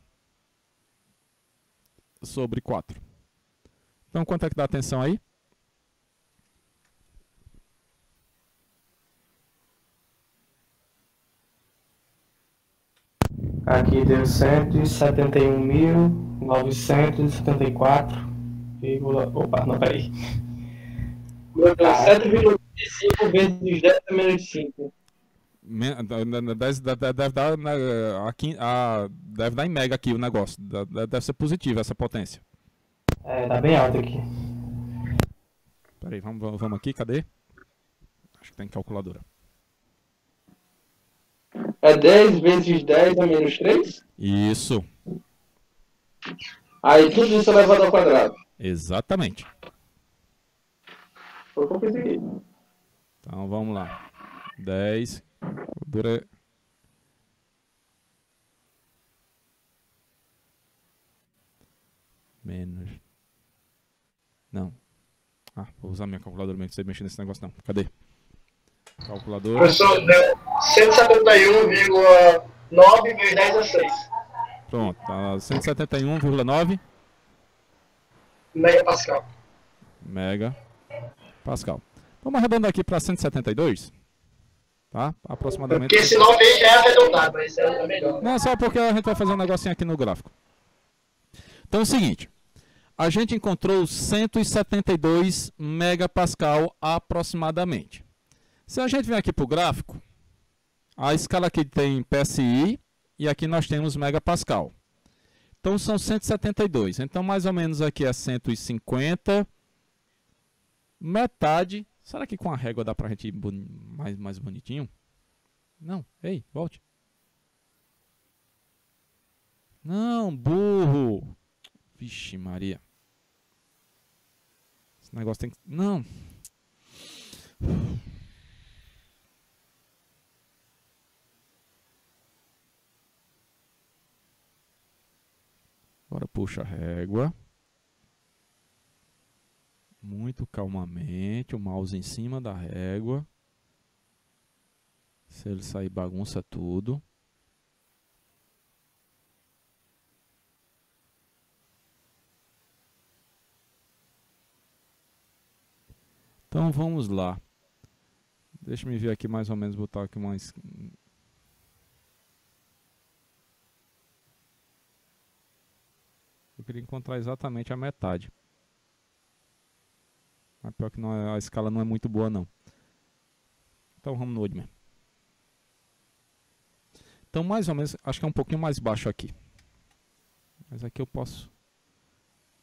sobre 4. Então quanto é que dá a tensão aí? Aqui deu 171.974, opa, não, peraí. Deu 7,25 vezes 10 a menos 5. Deve dar em mega aqui o negócio. Deve ser positivo essa potência. Tá bem alto aqui. Peraí, vamos aqui, cadê? Acho que tem calculadora. É 10 vezes 10 a menos 3? Isso. Aí tudo isso é elevado ao quadrado. Exatamente. Foi o que eu fiz aqui. Então vamos lá. 10. Dura... Menos. Não. Vou usar minha calculadora mesmo, não sei mexer nesse negócio não. Cadê? Calculadora. Professor, deu 171,9 vezes 10 a 6. Pronto, tá 171,9 megapascal. Mega Pascal. Vamos arredondar aqui para 172. Tá? Aproximadamente. Porque esse 9 aí já é arredondado, mas é melhor. Não, só porque a gente vai fazer um negocinho aqui no gráfico. Então é o seguinte. A gente encontrou 172 megapascal aproximadamente. Se a gente vier aqui para o gráfico, a escala aqui tem PSI e aqui nós temos megapascal. Então são 172. Então mais ou menos aqui é 150. Metade. Será que com a régua dá para a gente ir mais bonitinho? Não. Ei, volte. Não, burro. Vixe Maria. Esse negócio tem que... Não. Agora puxa a régua. Muito calmamente. O mouse em cima da régua. Se ele sair, bagunça tudo. Então vamos lá. Deixa eu ver aqui mais ou menos, botar aqui mais... Eu queria encontrar exatamente a metade. Mas pior que não, a escala não é muito boa não. Então vamos no Odmer. Então mais ou menos, acho que é um pouquinho mais baixo aqui. Mas aqui eu posso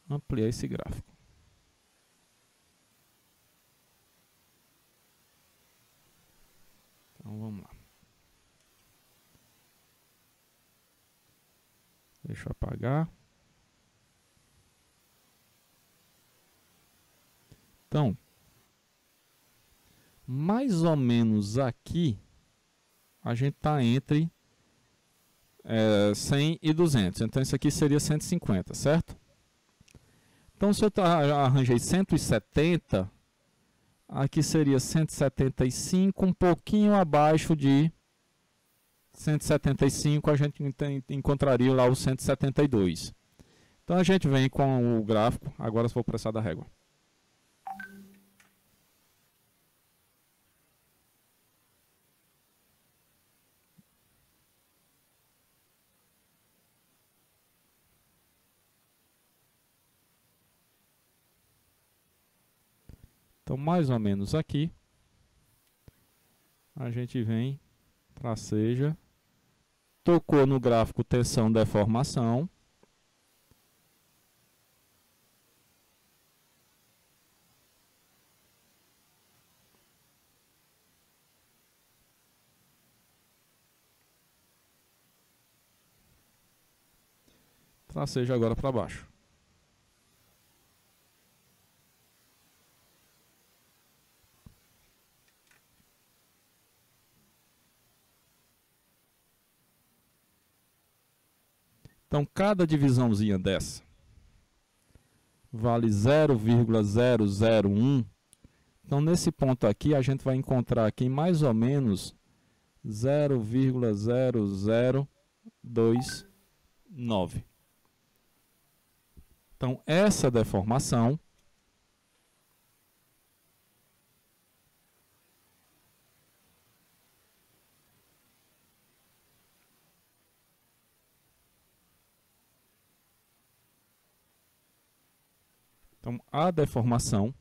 ampliar esse gráfico. Então vamos lá. Deixa eu apagar. Então, mais ou menos aqui, a gente está entre 100 e 200. Então, isso aqui seria 150, certo? Então, se eu arranjei 170, aqui seria 175, um pouquinho abaixo de 175, a gente encontraria lá o 172. Então, a gente vem com o gráfico. Agora, eu vou precisar da régua. Então, mais ou menos aqui, a gente vem, traceja, tocou no gráfico tensão deformação. Traceja agora para baixo. Então, cada divisãozinha dessa vale 0,001 Então, nesse ponto aqui, a gente vai encontrar aqui mais ou menos 0,0029. Então, essa deformação a deformação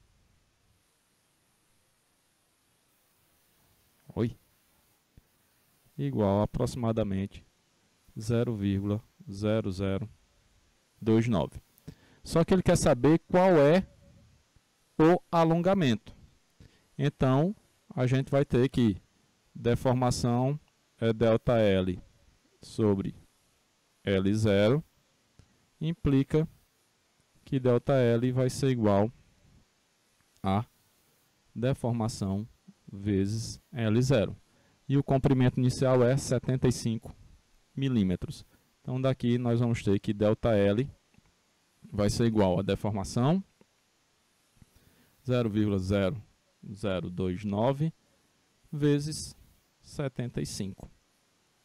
igual a aproximadamente 0,0029. Só que ele quer saber qual é o alongamento. Então, a gente vai ter que deformação é ΔL sobre L0, implica que ΔL vai ser igual a deformação vezes L0. E o comprimento inicial é 75 milímetros. Então, daqui nós vamos ter que ΔL vai ser igual a deformação 0,0029 vezes 75.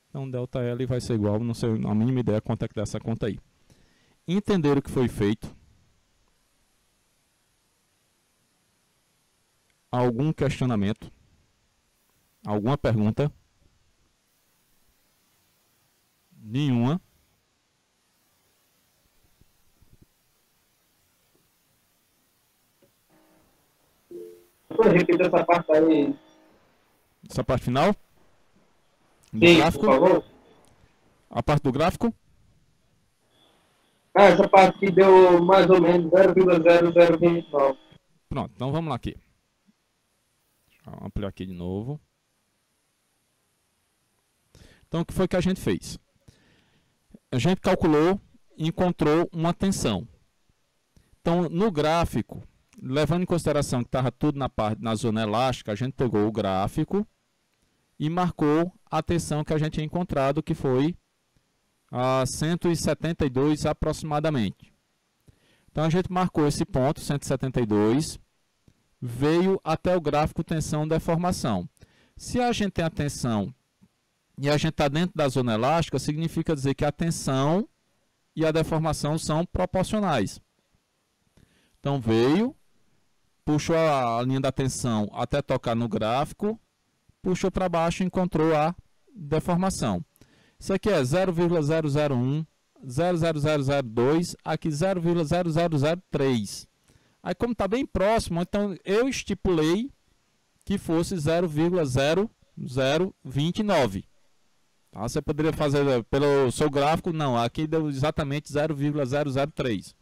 Então, ΔL vai ser igual, não sei a mínima ideia quanto é que dá essa conta aí. Entender o que foi feito. Algum questionamento? Alguma pergunta? Nenhuma. Repita essa parte aí. Essa parte final? Do Sim, gráfico? por favor. A parte do gráfico? Essa parte que deu mais ou menos 0,0029. Pronto, então vamos lá aqui. Deixa eu ampliar aqui de novo. Então, o que foi que a gente fez? A gente calculou e encontrou uma tensão. Então, no gráfico, levando em consideração que estava tudo na zona elástica, a gente pegou o gráfico e marcou a tensão que a gente tinha encontrado, que foi a 172 aproximadamente. Então, a gente marcou esse ponto, 172, veio até o gráfico tensão-deformação. Se a gente tem a tensão e a gente está dentro da zona elástica, significa dizer que a tensão e a deformação são proporcionais. Então, veio, puxou a linha da tensão até tocar no gráfico, puxou para baixo e encontrou a deformação. Isso aqui é 0,001, 0,0002, aqui 0,0003. Aí, como está bem próximo, então eu estipulei que fosse 0,0029. Tá? Você poderia fazer pelo seu gráfico, não, aqui deu exatamente 0,003.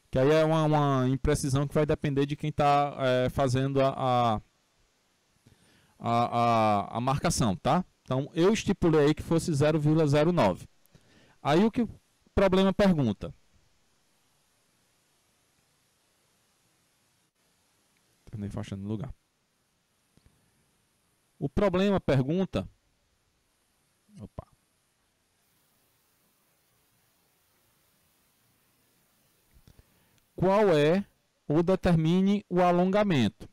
Que aí é uma imprecisão que vai depender de quem está fazendo a marcação, tá? Então, eu estipulei aí que fosse 0,09. Aí, o que o problema pergunta? Terminei fechando no lugar. O problema pergunta... Opa. Qual é ou determine o alongamento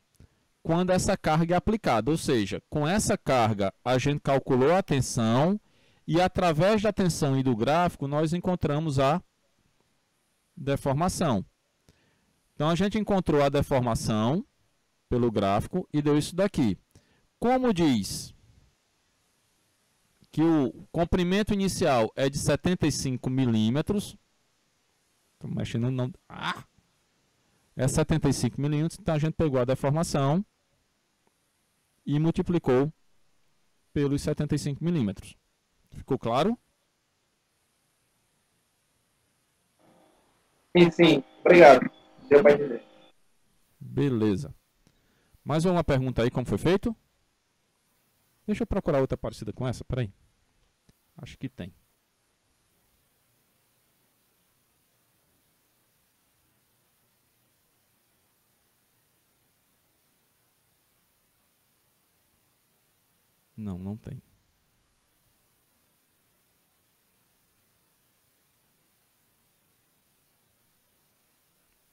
quando essa carga é aplicada? Ou seja, com essa carga a gente calculou a tensão e através da tensão e do gráfico nós encontramos a deformação. Então a gente encontrou a deformação pelo gráfico e deu isso daqui. Como diz que o comprimento inicial é de 75 milímetros, estou mexendo não... é 75 milímetros, então a gente pegou a deformação e multiplicou pelos 75 milímetros. Ficou claro? Sim, sim. Obrigado. Deu para entender. Beleza. Mais uma pergunta aí, como foi feito? Deixa eu procurar outra parecida com essa, peraí. Acho que tem. Não, não tem.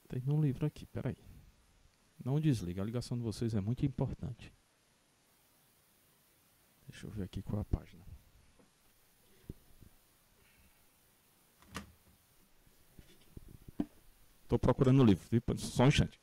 Tem um livro aqui, peraí. Não desliga, a ligação de vocês é muito importante. Deixa eu ver aqui qual é a página. Tô procurando o livro, viu? Só um instante.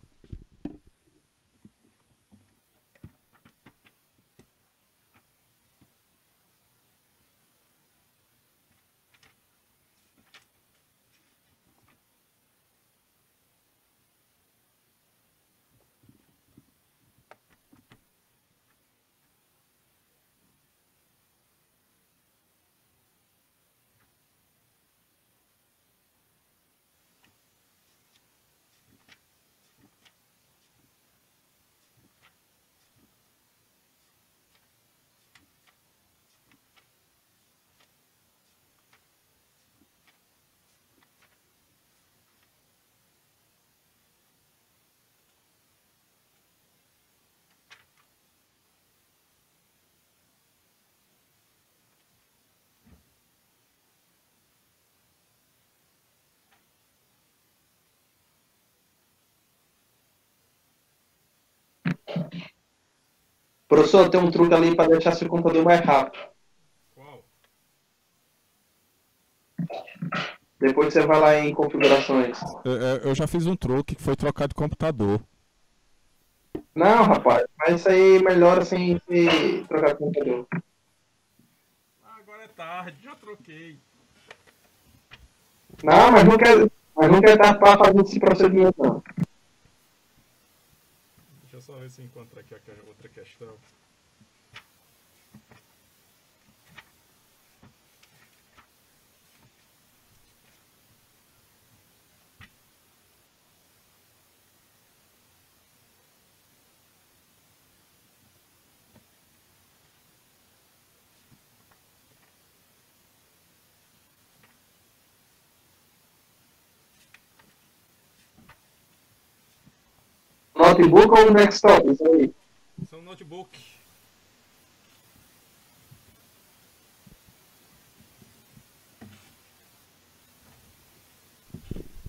Professor, tem um truque ali para deixar seu computador mais rápido. Qual? Depois você vai lá em configurações. Eu já fiz um truque que foi trocar de computador. Não, rapaz, mas isso aí melhora sem trocar de computador. Agora é tarde, já troquei. Não, mas não quer estar para fazer esse procedimento, não. Deixa eu só ver se encontro aqui a outra questão. Notebook ou desktop? Isso aí. Isso é um notebook.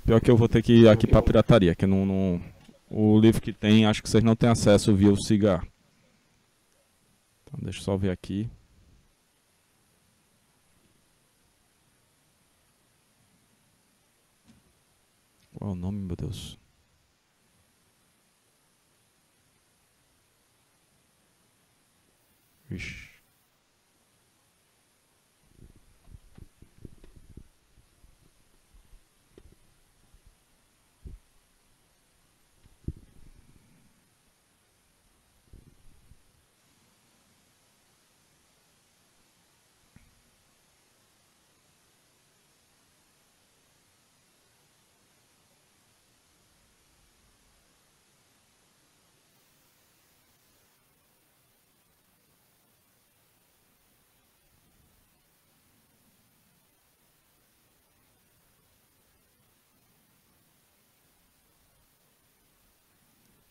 Pior que eu vou ter que ir aqui pra pirataria, que o livro que tem, acho que vocês não têm acesso via o cigarro. Então deixa eu só ver aqui. Qual é o nome, meu Deus? Ixi.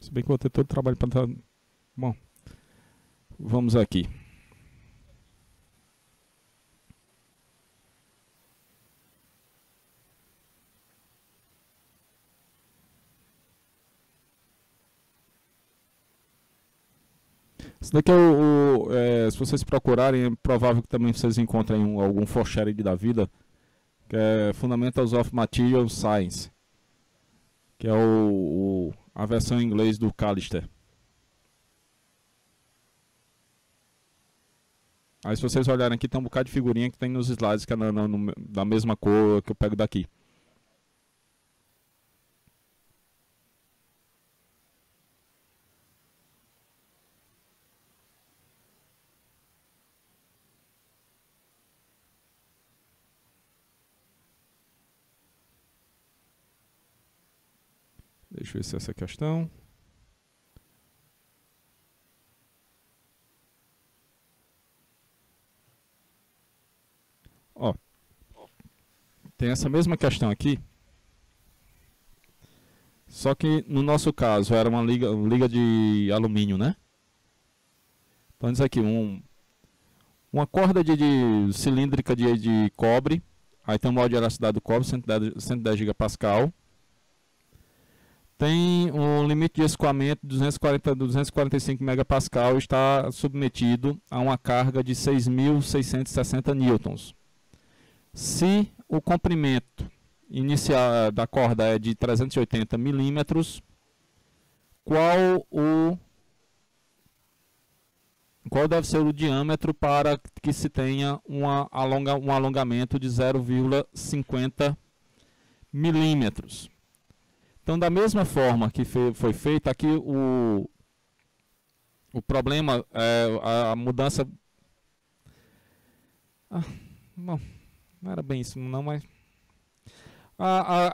Se bem que eu vou ter todo o trabalho para dar. Bom, vamos aqui. Isso daqui é se vocês procurarem, é provável que também vocês encontrem algum forsharing da vida, que é Fundamentals of Material Science, que é a versão em inglês do Callister. Aí se vocês olharem aqui, tem um bocado de figurinha que tem nos slides, que é da mesma cor que eu pego daqui. Deixa eu ver se é essa questão. Ó, tem essa mesma questão aqui, só que no nosso caso era uma liga de alumínio, né? Então diz aqui, uma corda cilíndrica de cobre, aí tem o modo de elasticidade do cobre, 110 gigapascal. tem um limite de escoamento de 245 megapascal, está submetido a uma carga de 6.660 newtons. Se o comprimento inicial da corda é de 380 milímetros, qual deve ser o diâmetro para que se tenha um alongamento de 0,50 milímetros? Então, da mesma forma que foi feito, aqui o problema é a mudança... Bom, não era bem isso não, mas...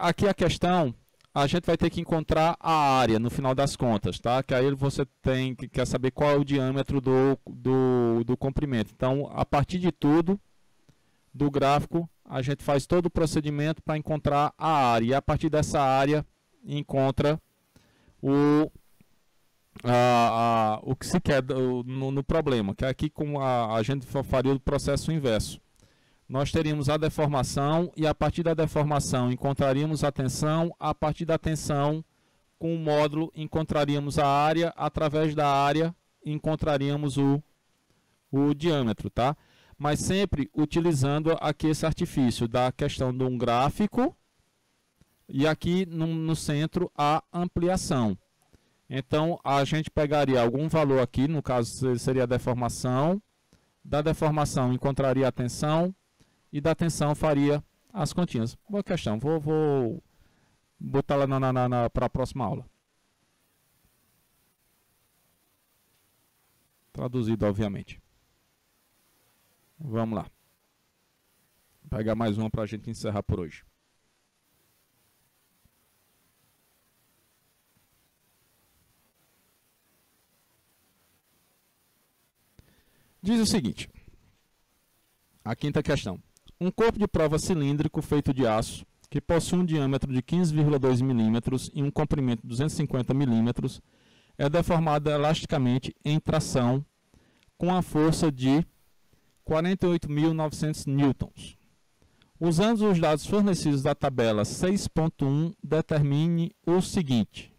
aqui a questão, a gente vai ter que encontrar a área no final das contas, tá? Que aí você quer saber qual é o diâmetro do comprimento. Então, a partir de tudo, do gráfico, a gente faz todo o procedimento para encontrar a área. E a partir dessa área, encontra o que se quer no problema, que é aqui como a gente faria o processo inverso. Nós teríamos a deformação e a partir da deformação encontraríamos a tensão, a partir da tensão com o módulo encontraríamos a área, através da área encontraríamos o diâmetro, tá? Mas sempre utilizando aqui esse artifício da questão de um gráfico e aqui no centro a ampliação. Então a gente pegaria algum valor aqui, no caso seria a deformação, da deformação encontraria a tensão e da tensão faria as continhas. Boa questão, vou botar lá para a próxima aula. Traduzido, obviamente. Vamos lá. Vou pegar mais uma para a gente encerrar por hoje. Diz o seguinte, a quinta questão. Um corpo de prova cilíndrico feito de aço, que possui um diâmetro de 15,2 mm e um comprimento de 250 mm, é deformado elasticamente em tração com a força de 48.900 newtons. Usando os dados fornecidos da tabela 6.1, determine o seguinte: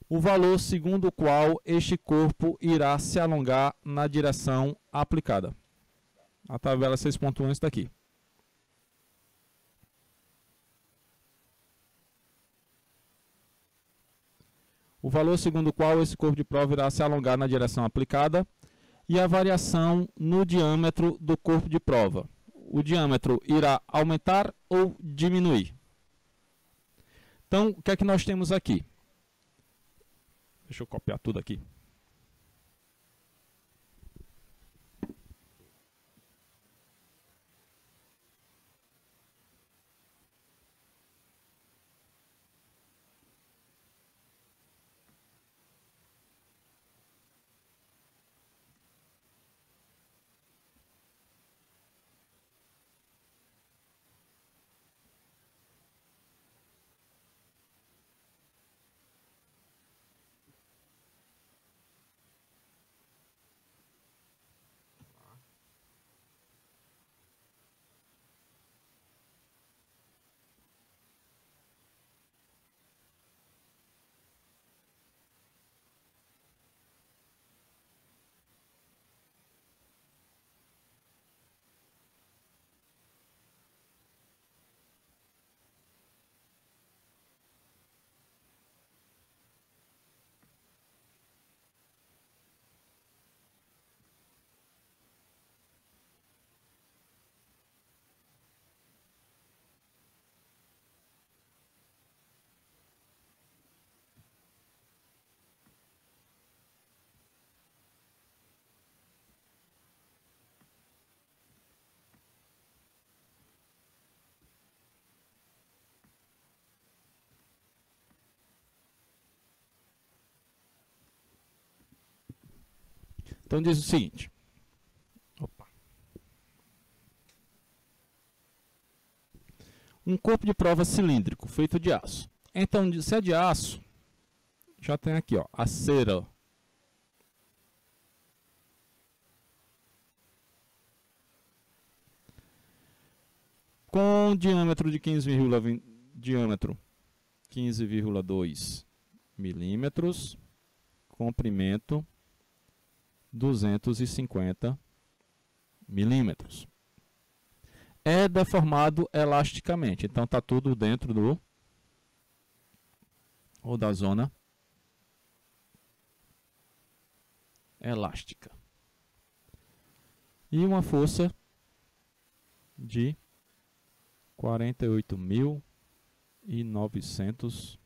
o valor segundo o qual este corpo irá se alongar na direção aplicada. A tabela 6.1 está aqui. O valor segundo o qual esse corpo de prova irá se alongar na direção aplicada e a variação no diâmetro do corpo de prova. O diâmetro irá aumentar ou diminuir? Então, o que é que nós temos aqui? Deixa eu copiar tudo aqui. Então diz o seguinte. Opa. Um corpo de prova cilíndrico feito de aço. Então, se é de aço, já tem aqui, ó, a cera. Com diâmetro de 15,20 diâmetro 15,2 milímetros, comprimento 250 milímetros. É deformado elasticamente, então está tudo dentro do ou da zona elástica. E uma força de 48.900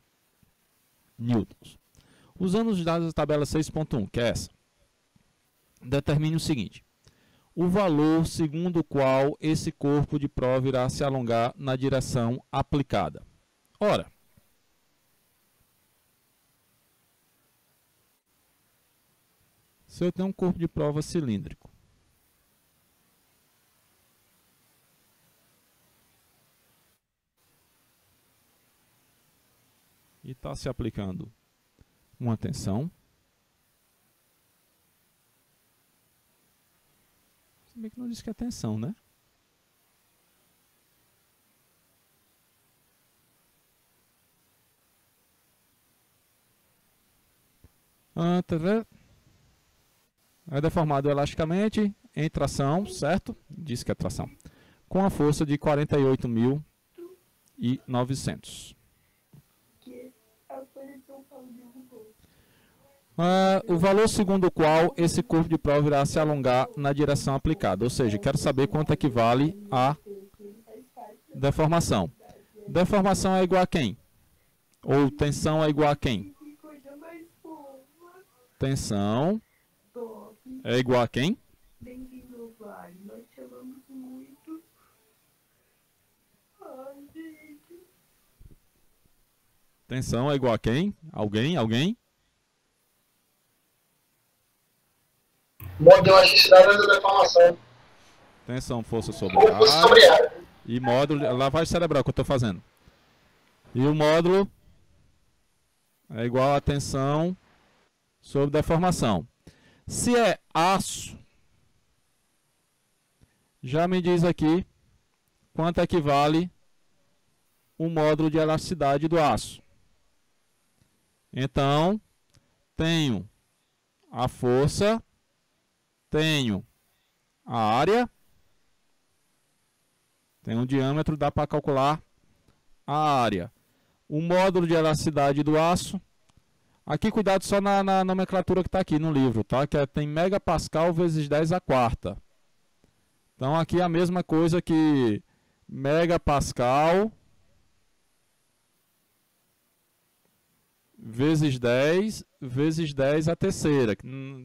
newtons. Usando os dados da tabela 6.1, que é essa, determine o seguinte: o valor segundo o qual esse corpo de prova irá se alongar na direção aplicada. Ora, se eu tenho um corpo de prova cilíndrico, e está se aplicando uma tensão, se bem que não diz que é tensão, né? É deformado elasticamente em tração, certo? Diz que é tração. Com a força de 48.900. O valor segundo o qual esse corpo de prova irá se alongar na direção aplicada. Ou seja, quero saber quanto equivale a deformação. Deformação é igual a quem? Ou tensão é igual a quem? Tensão é igual a quem? Tensão é igual a quem? Alguém? Alguém? Modo de elasticidade da deformação. Tensão, força sobre Ou força sobre área. área. E módulo, lavagem cerebral que eu estou fazendo. E o módulo é igual a tensão sobre deformação. Se é aço, já me diz aqui quanto equivale o módulo de elasticidade do aço. Então, tenho a força, tenho a área, tenho um diâmetro, dá para calcular a área. O módulo de elasticidade do aço, aqui cuidado só na nomenclatura que está aqui no livro, tá? Que tem megapascal vezes 10 a quarta. Então aqui é a mesma coisa que megapascal vezes 10 a terceira.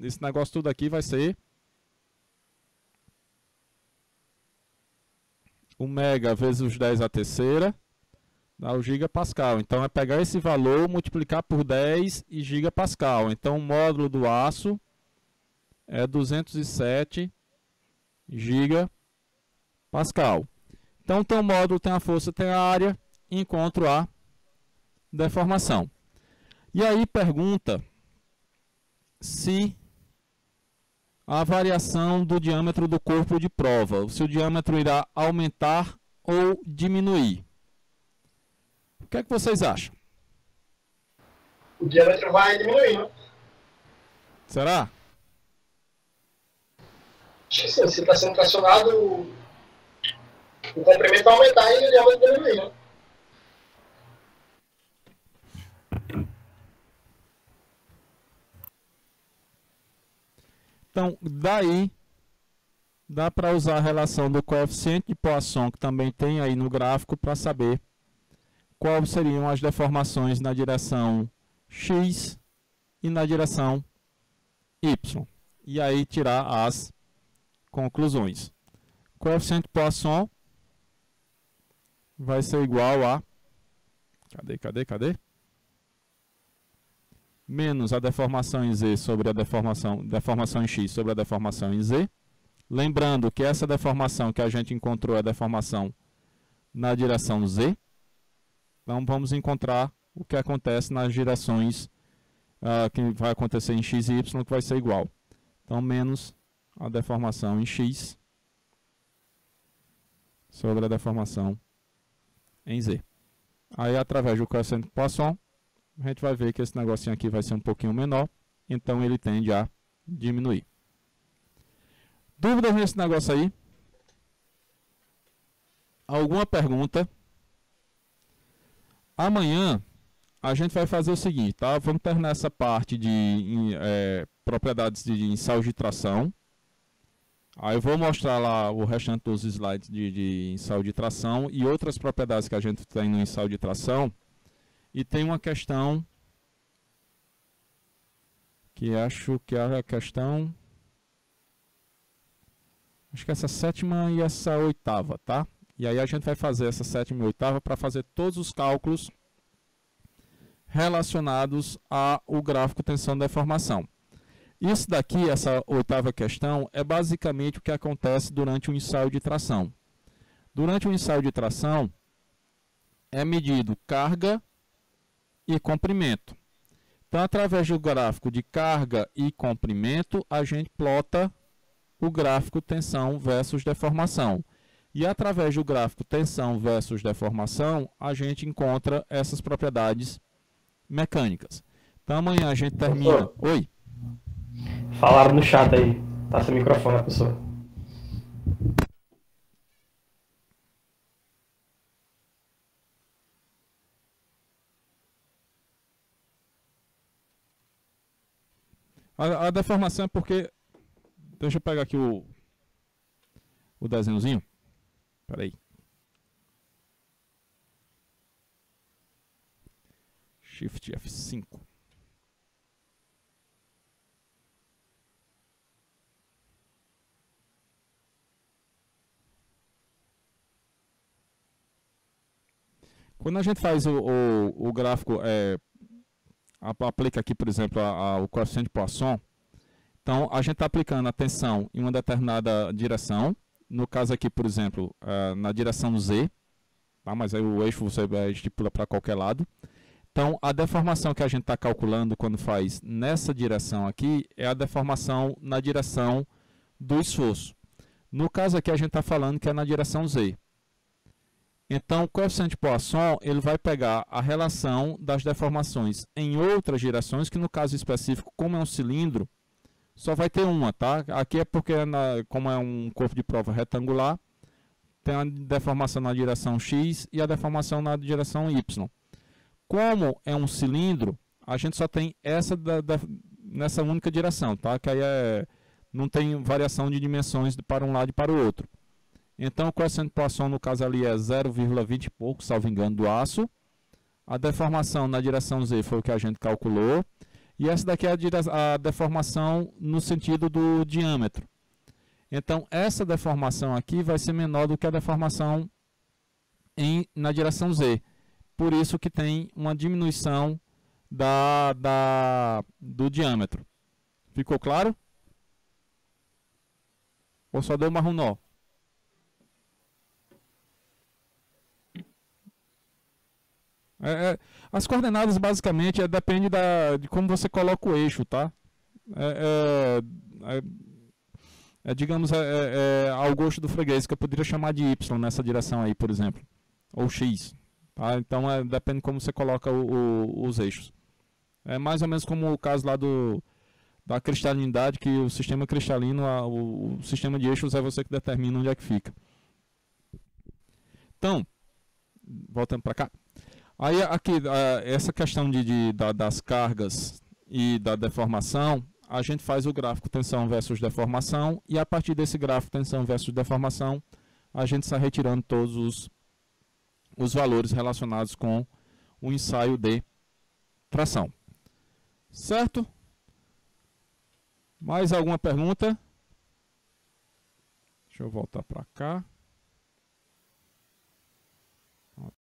Esse negócio tudo aqui vai ser o mega vezes os 10 a terceira, dá o gigapascal. Então é pegar esse valor, multiplicar por 10 e gigapascal. Então o módulo do aço é 207 gigapascal. Então tem o módulo, tem a força, tem a área, e encontro a deformação. E aí pergunta se a variação do diâmetro do corpo de prova, se o diâmetro irá aumentar ou diminuir. O que é que vocês acham? O diâmetro vai diminuindo. Será? Acho que sim, se está sendo tracionado, o comprimento vai aumentar e o diâmetro vai diminuir, né? Então, daí, dá para usar a relação do coeficiente de Poisson, que também tem aí no gráfico, para saber quais seriam as deformações na direção X e na direção Y. E aí tirar as conclusões. Coeficiente de Poisson vai ser igual a... Cadê? Menos a deformação em Z sobre a deformação em X sobre a deformação em Z. Lembrando que essa deformação que a gente encontrou é a deformação na direção Z. Então vamos encontrar o que acontece nas direções que vai acontecer em X e Y, que vai ser igual. Então menos a deformação em X sobre a deformação em Z. Aí, através do coeficiente de Poisson, a gente vai ver que esse negocinho aqui vai ser um pouquinho menor, então ele tende a diminuir. Dúvidas nesse negócio aí? Alguma pergunta? Amanhã a gente vai fazer o seguinte, tá? Vamos terminar essa parte de propriedades de ensaios de tração. Aí eu vou mostrar lá o restante dos slides de ensaio de tração e outras propriedades que a gente tem no ensaio de tração. E tem uma questão que acho que é a questão... Acho que essa 7ª e essa 8ª, tá? E aí a gente vai fazer essa 7ª e 8ª para fazer todos os cálculos relacionados ao gráfico tensão-deformação. Isso daqui, essa 8ª questão, é basicamente o que acontece durante o ensaio de tração. Durante o ensaio de tração, é medido carga e comprimento. Então, através do gráfico de carga e comprimento, a gente plota o gráfico tensão versus deformação. E através do gráfico tensão versus deformação, a gente encontra essas propriedades mecânicas. Então, amanhã a gente termina... Professor. Oi? Falaram no chat aí. Tá sem microfone, a pessoa. A deformação é porque... Deixa eu pegar aqui o desenhozinho. Espera aí. Shift F5. Quando a gente faz o gráfico, aplica aqui, por exemplo, o coeficiente de Poisson, então a gente está aplicando a tensão em uma determinada direção, no caso aqui, por exemplo, na direção Z, tá? Mas aí o eixo você estipula para qualquer lado. Então a deformação que a gente está calculando quando faz nessa direção aqui é a deformação na direção do esforço. No caso aqui a gente está falando que é na direção Z. Então, o coeficiente de Poisson ele vai pegar a relação das deformações em outras direções, que no caso específico, como é um cilindro, só vai ter uma, tá? Aqui é porque, como é um corpo de prova retangular, tem a deformação na direção X e a deformação na direção Y. Como é um cilindro, a gente só tem essa nessa única direção, tá? Que aí não tem variação de dimensões para um lado e para o outro. Então, o coeficiente de Poisson, no caso ali, é 0,20 e pouco, salvo engano, do aço. A deformação na direção Z foi o que a gente calculou. E essa daqui é a deformação no sentido do diâmetro. Então, essa deformação aqui vai ser menor do que a deformação na direção Z. Por isso que tem uma diminuição do diâmetro. Ficou claro? Ou só deu marrom nó? As coordenadas basicamente depende de como você coloca o eixo, tá? Digamos, ao gosto do freguês, que eu poderia chamar de Y nessa direção aí, por exemplo, ou X, tá? Então depende de como você coloca os eixos. É mais ou menos como o caso lá da cristalinidade, que o sistema cristalino, o sistema de eixos é você que determina onde é que fica. Então, voltando para cá. Aí aqui, essa questão das cargas e da deformação, a gente faz o gráfico tensão versus deformação, e a partir desse gráfico tensão versus deformação, a gente está retirando todos os valores relacionados com o ensaio de tração. Certo? Mais alguma pergunta? Deixa eu voltar para cá.